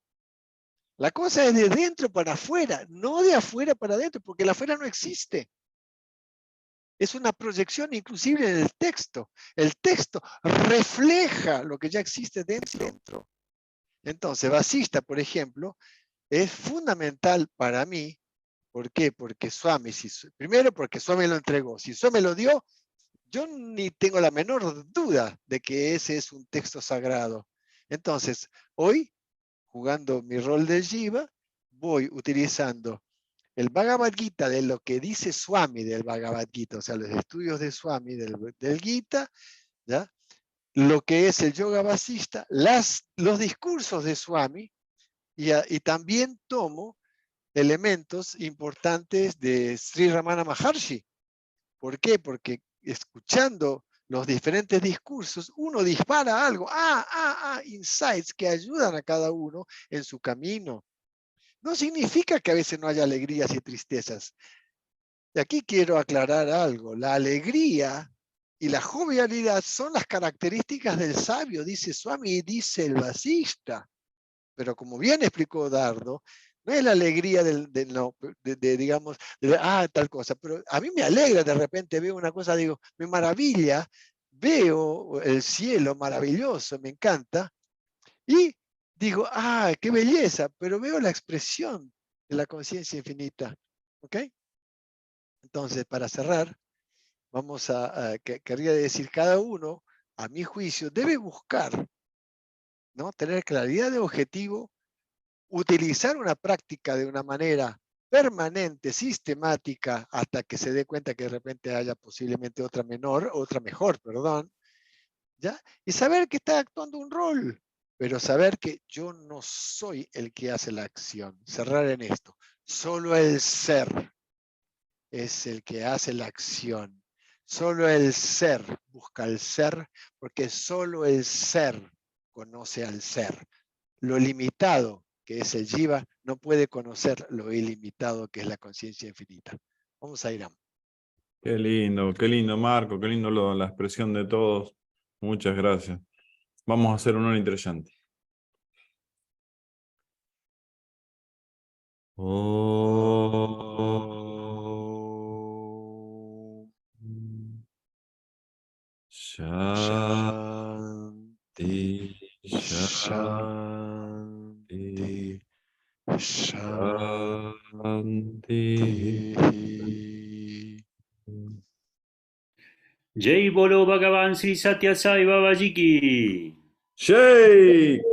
S4: La cosa es de dentro para afuera, no de afuera para adentro, porque el afuera no existe. Es una proyección inclusive en el texto. El texto refleja lo que ya existe dentro. Entonces, Vasista, por ejemplo, es fundamental para mí. ¿Por qué? Porque Swami, primero porque Swami lo entregó. Si Swami lo dio, yo ni tengo la menor duda de que ese es un texto sagrado. Entonces, hoy, jugando mi rol de Jiva, voy utilizando el Bhagavad Gita de lo que dice Swami del Bhagavad Gita, o sea, los estudios de Swami del Gita, ¿ya? Lo que es el Yoga Vasista, los discursos de Swami, y también tomo elementos importantes de Sri Ramana Maharshi. ¿Por qué? Porque escuchando los diferentes discursos, uno dispara algo, insights que ayudan a cada uno en su camino. No significa que a veces no haya alegrías y tristezas. Y aquí quiero aclarar algo. La alegría y la jovialidad son las características del sabio, dice Swami y dice el Vasista. Pero como bien explicó Dardo, no es la alegría digamos, tal cosa. Pero a mí me alegra, de repente veo una cosa, digo, me maravilla, veo el cielo maravilloso, me encanta, y digo, qué belleza, pero veo la expresión de la conciencia infinita. ¿Ok? Entonces, para cerrar, querría decir, cada uno, a mi juicio, debe buscar, ¿no? Tener claridad de objetivo, utilizar una práctica de una manera permanente, sistemática, hasta que se dé cuenta que de repente haya posiblemente otra mejor, perdón, ¿ya? Y saber que está actuando un rol, pero saber que yo no soy el que hace la acción. Cerrar en esto. Solo el ser es el que hace la acción. Solo el ser busca al ser, porque solo el ser conoce al ser. Lo limitado, que es el jiva, no puede conocer lo ilimitado, que es la conciencia infinita. Vamos a Iram.
S1: Qué lindo, Marco, qué lindo la expresión de todos. Muchas gracias. Vamos a hacer un honor interesante. Shanti, Shanti, Shanti.
S2: Jai Bolo Bhagavan Sri Satya Sai Baba Ji ki.
S1: Jai.